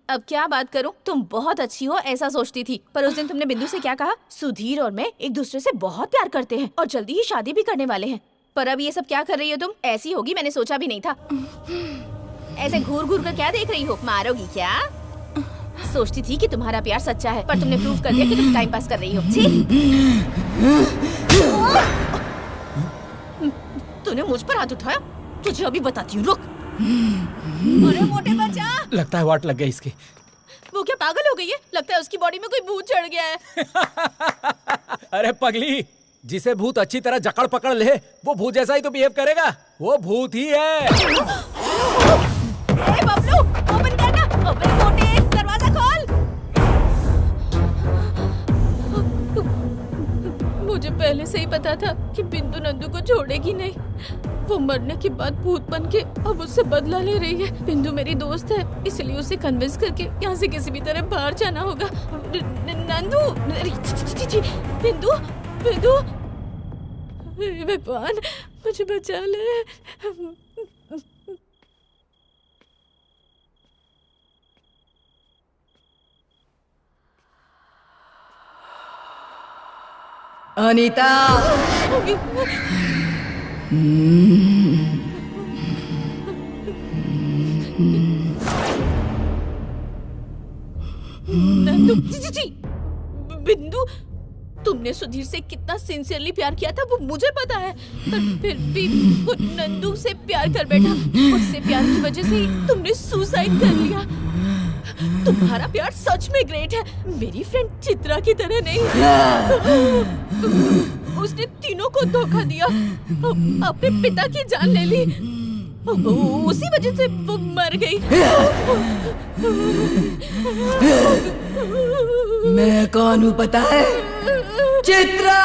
अब क्या बात करूं? तुम बहुत अच्छी हो ऐसा सोचती थी, पर उस दिन तुमने बिंदु से क्या कहा? सुधीर और मैं एक दूसरे से बहुत प्यार करते हैं और जल्दी ही शादी भी करने वाले हैं। पर अब ये सब क्या कर रही हो तुम? ऐसी होगी मैंने सोचा भी नहीं था। ऐसे घूर घूर कर क्या देख रही हो? मारोगी क्या? सोचती थी कि तुम्हारा प्यार सच्चा है, पर तुमने प्रूव कर दिया कि तुम टाइम पास कर रही हो। तूने मुझ पर हाथ उठाया? तुझे अभी बताती हूँ, रुक। अरे मोटे बच्चा, लगता है वाट लग गई इसकी। वो क्या पागल हो गई है? लगता है उसकी बॉडी में कोई भूत चढ़ गया है। अरे पगली, जिसे भूत अच्छी तरह जकड़ पकड़ ले वो भूत जैसा ही तो बिहेव करेगा। वो भूत ही है। ए बबलू, ओपन करना। अबे मोटे, दरवाजा खोल। मुझे पहले से ही पता था कि बिंदु नंदू को छोड़ेगी नहीं। वो मरने के बाद भूत बन के अब उससे बदला ले रही है। बिंदु मेरी दोस्त है, इसलिए उसे कन्विंस करके यहाँ से किसी भी तरह बाहर जाना होगा। नंदू, बिंदु, बिंदु, भगवान मुझे बचा ले। अनीता, नंदू, जी, बिंदु, तुमने सुधीर से कितना सिंसियरली प्यार किया था वो मुझे पता है, पर फिर भी वो नंदू से प्यार कर बैठा। उससे प्यार की वजह से ही तुमने सुसाइड कर लिया। तुम्हारा प्यार सच में ग्रेट है, मेरी फ्रेंड चित्रा की तरह नहीं। उसने तीनों को धोखा दिया, अपने पिता की जान ले ली, उसी वजह से वो मर गई। मैं कौन हूँ पता है? चित्रा!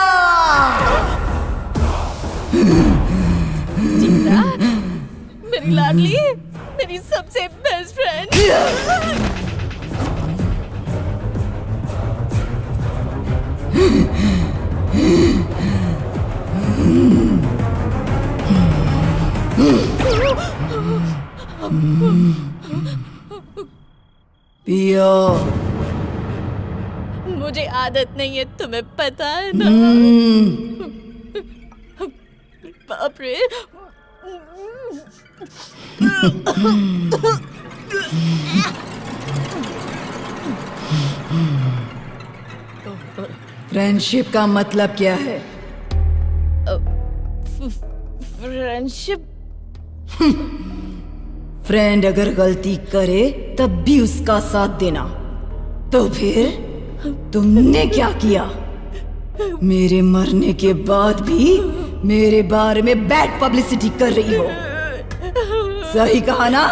चित्रा, मेरी लाडली, मेरी सबसे बेस्ट फ्रेंड। पियो। मुझे आदत नहीं है, तुम्हें पता है ना। बाप रे। फ्रेंडशिप का मतलब क्या है? फ्रेंडशिप? फ्रेंड अगर गलती करे तब भी उसका साथ देना। तो फिर तुमने क्या किया? मेरे मरने के बाद भी मेरे बारे में बैड पब्लिसिटी कर रही हो। सही कहा ना?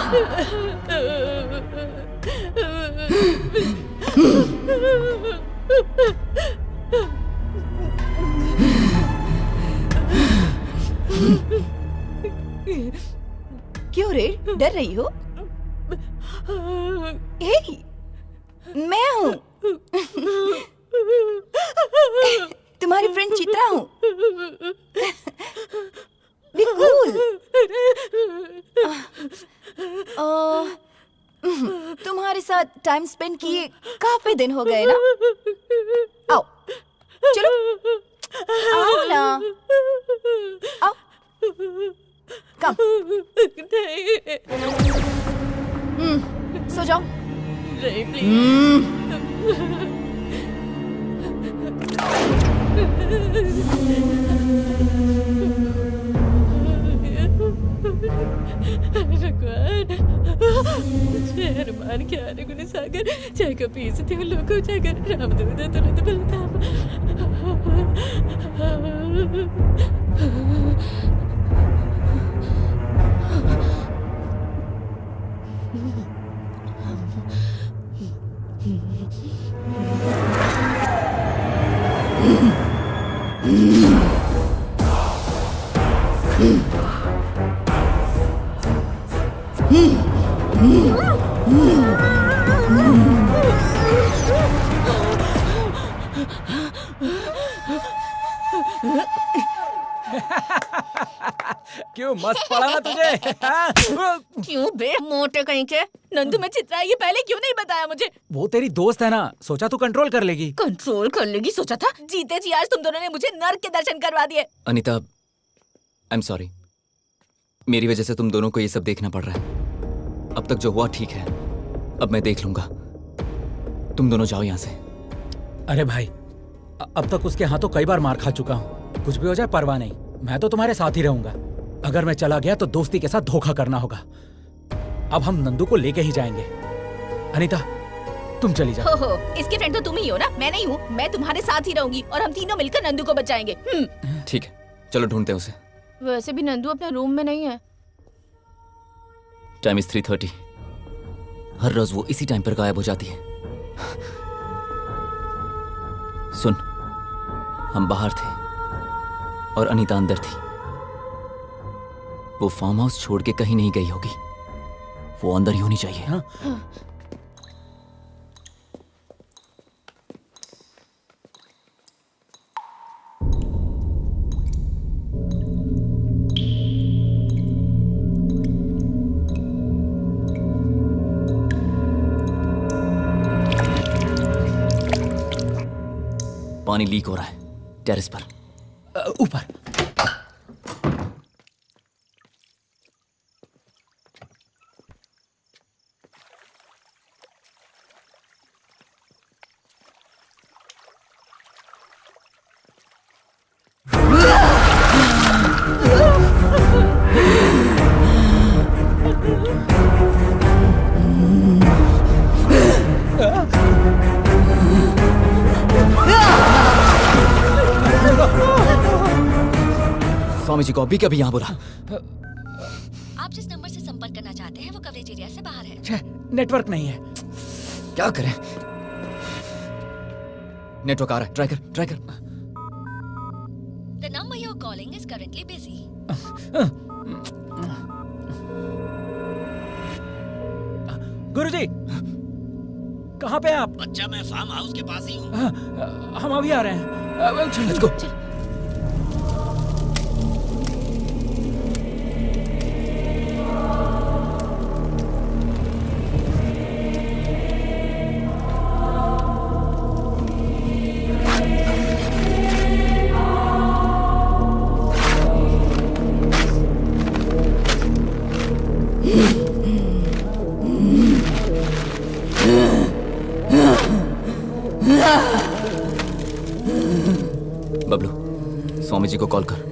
क्यों रे, डर रही हो? हे, मैं हूँ, तुम्हारी फ्रेंड चित्रा हूँ। Be cool. तुम्हारे साथ टाइम स्पेंड किए काफी दिन हो गए ना। आओ, चलो, आओ ना, आओ, कम। सो जाओ। नहीं, प्लीज। भगवान, हनुमान क्या गुण सागर, जय कपीस देव लोको जागर, रामदूत तुरंत बलधाम। क्यों मस्त पड़ा ना तुझे? क्यों बे मोटे कहीं के? नंदू में चित्रा ये पहले क्यों नहीं बताया मुझे? वो तेरी दोस्त है ना, सोचा तू कंट्रोल कर लेगी। कंट्रोल कर लेगी सोचा था? जीते जी आज तुम दोनों ने मुझे नर्क के दर्शन करवा दिए। Anita, I am sorry. मेरी वजह से तुम दोनों को ये सब देखना पड़ रहा है। अब तक जो हुआ ठीक है, अब मैं देख लूंगा। तुम दोनों जाओ यहाँ से। अरे भाई, अब तक उसके हाथों कई बार मार खा चुका हूँ। कुछ भी हो जाए परवाह नहीं, मैं तो तुम्हारे साथ ही रहूंगा। अगर मैं चला गया तो दोस्ती के साथ धोखा करना होगा। अब हम नंदू को लेके ही जाएंगे। अनीता, तुम चली जाओ। हो, इसके फ्रेंड तो तुम ही हो ना, मैं नहीं हूँ। मैं तुम्हारे साथ ही रहूंगी और हम तीनों मिलकर नंदू को बचाएंगे। ठीक है, चलो ढूंढते हैं उसे। वैसे भी नंदू अपने रूम में नहीं है। Time is 3:30। हर रोज वो इसी टाइम पर गायब हो जाती है। सुन, हम बाहर थे और अनीता अंदर थी। वो फार्म हाउस छोड़ के कहीं नहीं गई होगी। वो अंदर ही होनी चाहिए। हाँ? पानी लीक हो रहा है टेरेस पर। ऊपर। स्वामी जी को अभी कभी यहाँ बुला। आप जिस नंबर से संपर्क करना चाहते हैं वो कवरेज एरिया से बाहर है। नेटवर्क नहीं है। क्या करें? नेटवर्क आ रहा है, ट्राई कर, ट्राई कर। The number you are calling is currently busy. Guruji, कहाँ पे हैं आप? बच्चा, मैं फार्म हाउस के पास ही हूँ। हम अभी आ रहे हैं। Let's go. बबलू, स्वामी जी को कॉल कर।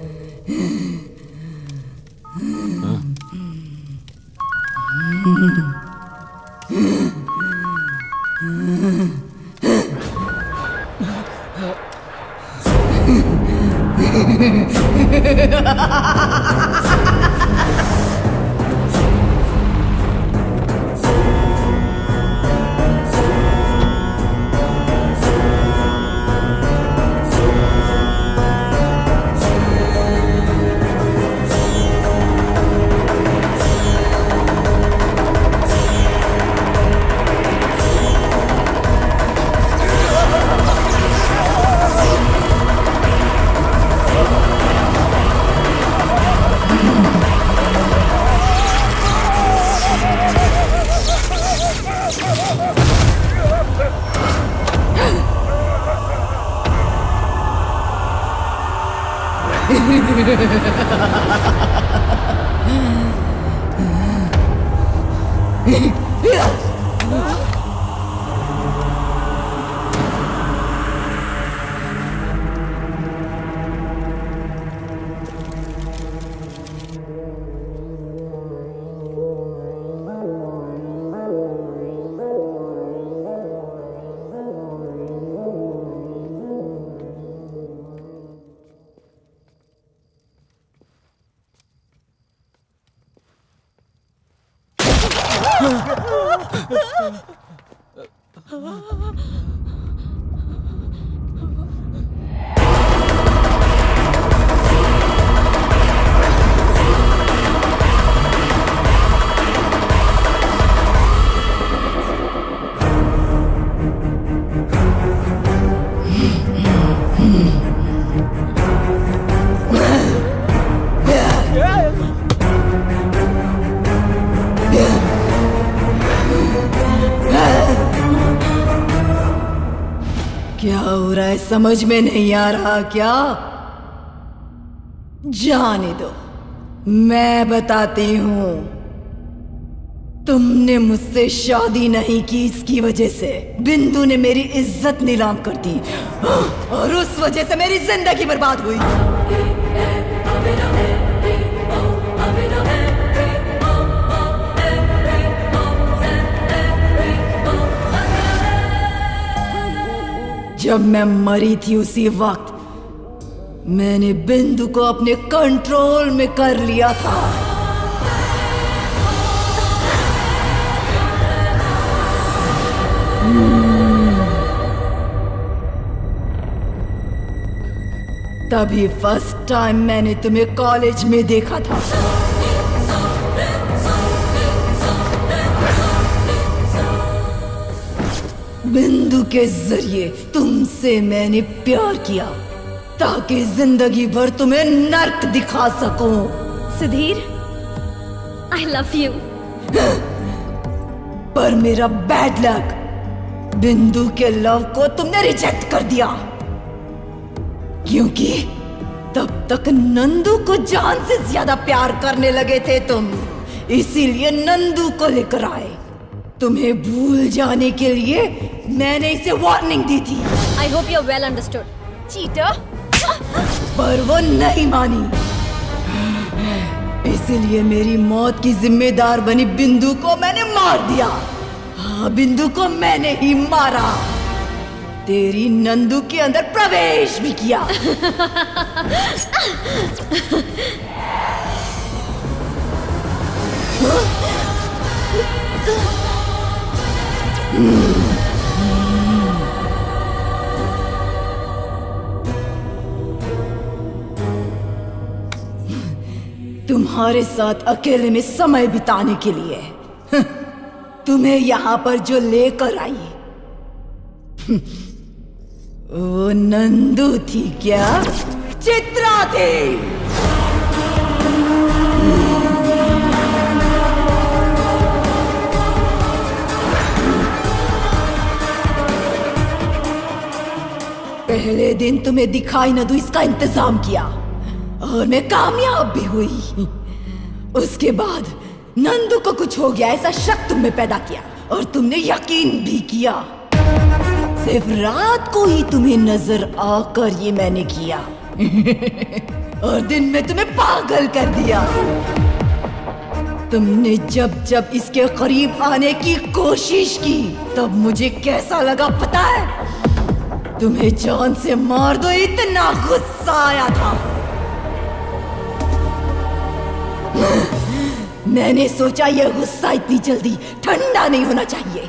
क्या हो रहा है समझ में नहीं आ रहा क्या? जाने दो, मैं बताती हूँ। तुमने मुझसे शादी नहीं की इसकी वजह से बिंदु ने मेरी इज्जत नीलाम कर दी और उस वजह से मेरी जिंदगी बर्बाद हुई। जब मैं मरी थी उसी वक्त मैंने बिंदु को अपने कंट्रोल में कर लिया था। तभी फर्स्ट टाइम मैंने तुम्हें कॉलेज में देखा था। बिंदु के जरिए तुमसे मैंने प्यार किया ताकि जिंदगी भर तुम्हें नर्क दिखा सकूं। Sudhir, I love you. पर मेरा बैड लक, बिंदु के लव को तुमने रिजेक्ट कर दिया क्योंकि तब तक नंदू को जान से ज्यादा प्यार करने लगे थे तुम, इसीलिए नंदू को लेकर आए। तुम्हें भूल जाने के लिए मैंने इसे वार्निंग दी थी। I hope you're well understood. Cheater. पर वो नहीं मानी, इसीलिए मेरी मौत की जिम्मेदार बनी बिंदु को मैंने मार दिया। हाँ, बिंदु को मैंने ही मारा, तेरी नंदू के अंदर प्रवेश भी किया। तुम्हारे साथ अकेले में समय बिताने के लिए तुम्हें यहाँ पर जो लेकर आई वो नंदू थी क्या? चित्रा थी। पहले दिन तुम्हें दिखाई न दूं इसका इंतजाम किया और मैं कामयाब भी हुई। उसके बाद नंदू को कुछ हो गया ऐसा शक तुम में पैदा किया और तुमने यकीन भी किया। सिर्फ रात को ही तुम्हें नजर आकर ये मैंने किया और दिन में तुम्हें पागल कर दिया। तुमने जब जब इसके करीब आने की कोशिश की तब मुझे कैसा लगा पता है? तुम्हें जान से मार दो इतना गुस्सा आया था। मैंने सोचा यह गुस्सा इतनी जल्दी ठंडा नहीं होना चाहिए,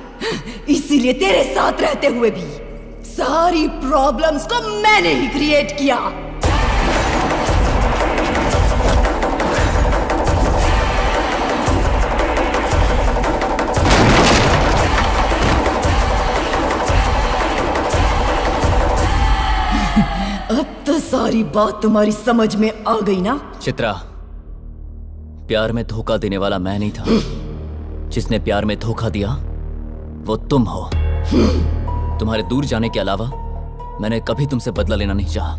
इसीलिए तेरे साथ रहते हुए भी सारी प्रॉब्लम्स को मैंने ही क्रिएट किया। अब तो सारी बात तुम्हारी समझ में आ गई ना? चित्रा, प्यार में धोखा देने वाला मैं नहीं था। जिसने प्यार में धोखा दिया वो तुम हो। तुम्हारे दूर जाने के अलावा मैंने कभी तुमसे बदला लेना नहीं चाहा।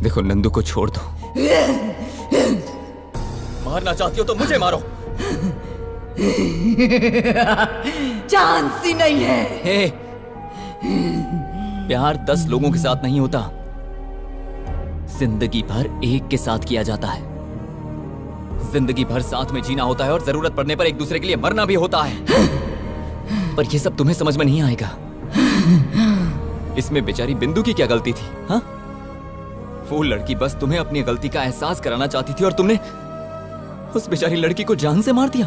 देखो, नंदू को छोड़ दो। मारना चाहती हो तो मुझे मारो। चांस ही नहीं है। हे, प्यार 10 लोगों के साथ नहीं होता, जिंदगी भर एक के साथ किया जाता है। जिंदगी भर साथ में जीना होता है और जरूरत पड़ने पर एक दूसरे के लिए मरना भी होता है। पर यह सब तुम्हें समझ में नहीं आएगा। इसमें बेचारी बिंदु की क्या गलती थी? हाँ, वो लड़की बस तुम्हें अपनी गलती का एहसास कराना चाहती थी और तुमने उस बेचारी लड़की को जान से मार दिया।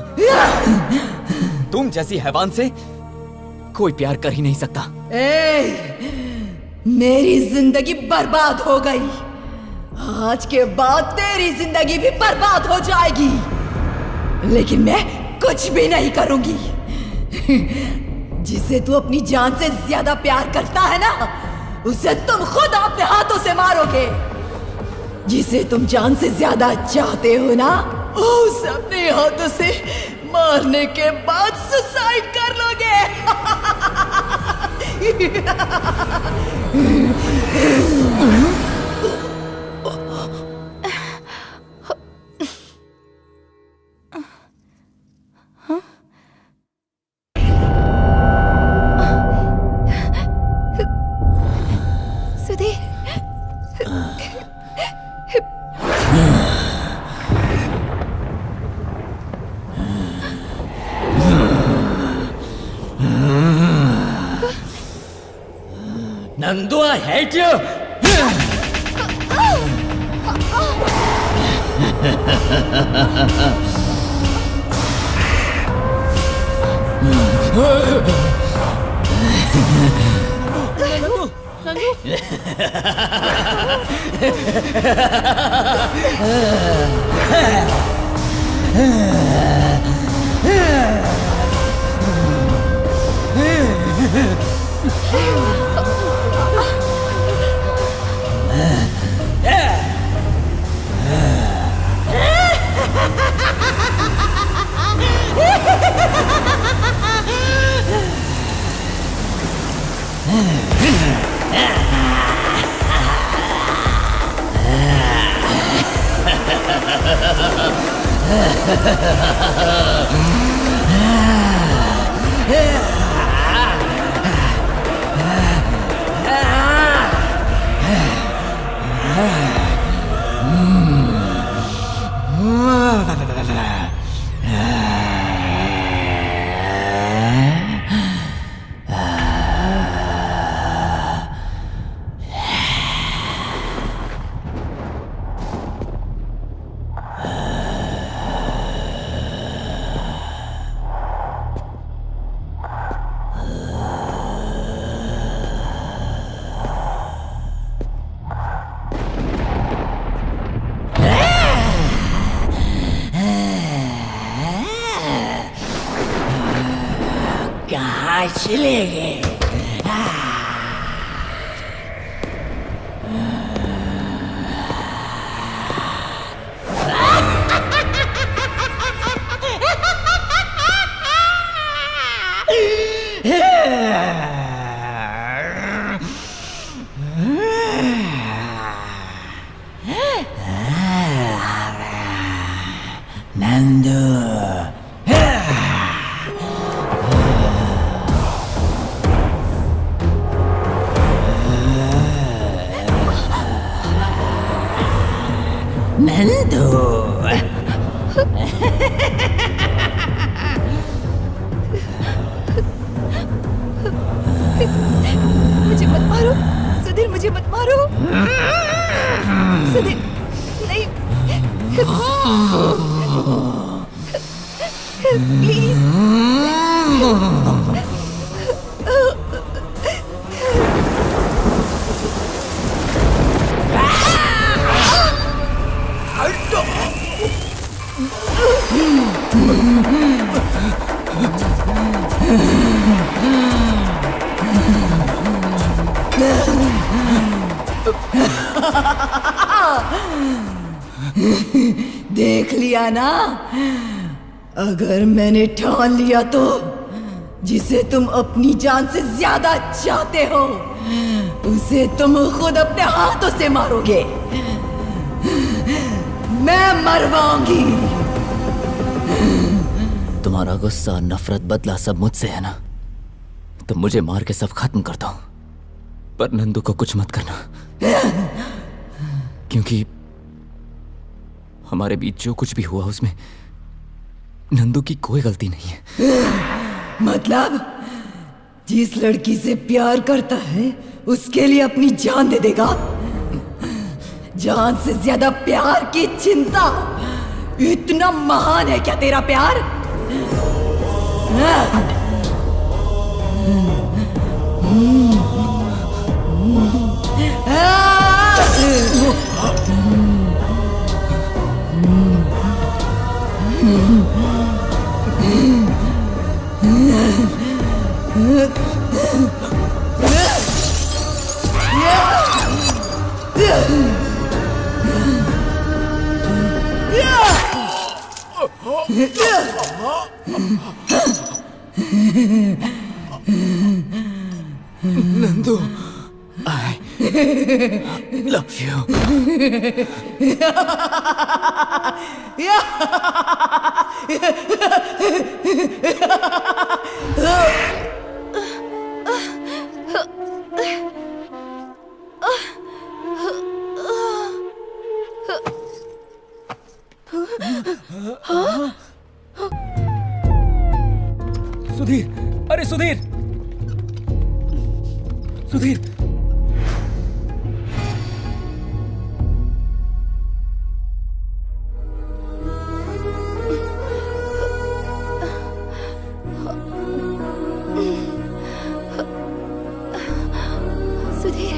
तुम जैसी हैवान से कोई प्यार कर ही नहीं सकता। मेरी जिंदगी बर्बाद हो गई, आज के बाद तेरी जिंदगी भी बर्बाद हो जाएगी, लेकिन मैं कुछ भी नहीं करूंगी। जिसे तू अपनी जान से ज्यादा प्यार करता है ना, उसे तुम खुद अपने हाथों से मारोगे। जिसे तुम जान से ज्यादा चाहते हो ना, उसे अपने हाथों से मारने के बाद सुसाइड कर लोगे। Sudhir Nandu, I hate you! कहाँ चले गए? नंदू नंदू मुझे मत मारो सुधीर, मुझे मत मारो सुधीर, नहीं प्लीज। देख लिया ना, अगर मैंने ठान लिया तो जिसे तुम अपनी जान से ज्यादा चाहते हो उसे तुम खुद अपने हाथों से मारोगे। मैं मरवाऊंगी। तुम्हारा गुस्सा, नफरत, बदला सब मुझसे है ना, तो मुझे मार के सब खत्म कर दो, पर नंदू को कुछ मत करना, क्योंकि हमारे बीच जो कुछ भी हुआ उसमें नंदू की कोई गलती नहीं है। मतलब जिस लड़की से प्यार करता है उसके लिए अपनी जान दे देगा? जान से ज्यादा प्यार की चिंता, इतना महान है क्या तेरा प्यार? Nandu, I love you. Sudhir, अरे सुधीर, सुधीर, सुधीर,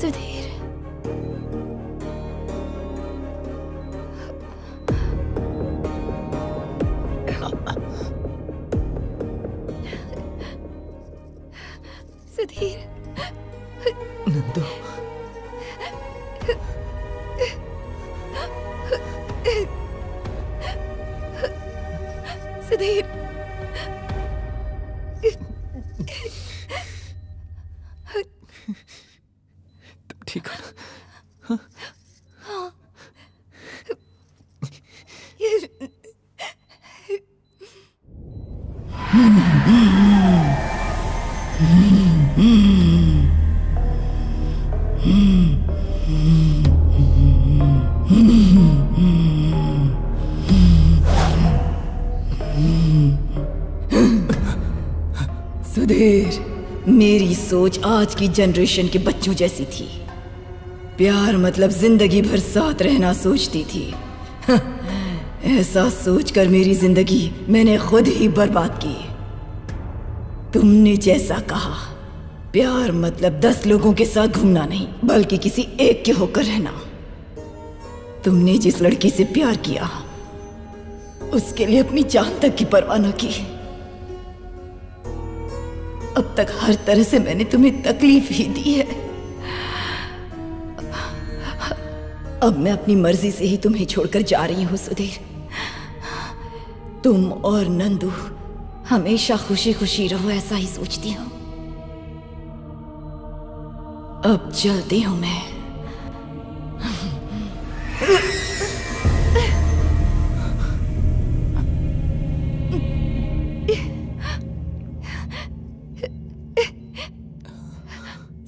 सुधीर, सुधीर, नंदू, सुधीर, तुम ठीक हो ना? सुधीर, मेरी सोच आज की जनरेशन के बच्चों जैसी थी। प्यार मतलब जिंदगी भर साथ रहना सोचती थी। ऐसा सोचकर मेरी जिंदगी मैंने खुद ही बर्बाद की। तुमने जैसा कहा, प्यार मतलब 10 लोगों के साथ घूमना नहीं, बल्कि किसी एक के होकर रहना। तुमने जिस लड़की से प्यार किया, उसके लिए अपनी जान तक की परवाह न की। अब तक हर तरह से मैंने तुम्हें तकलीफ ही दी है। अब मैं अपनी मर्जी से ही तुम्हें छोड़कर जा रही हूं सुधीर। तुम और नंदू हमेशा खुशी खुशी रहो, ऐसा ही सोचती हूँ। अब चलती हूं मैं।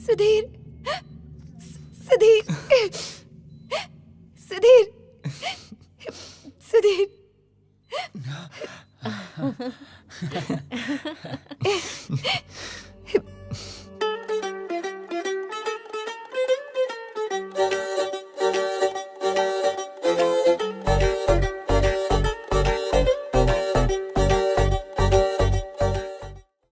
सुधीर, सुधीर, सुधीर, सुधीर,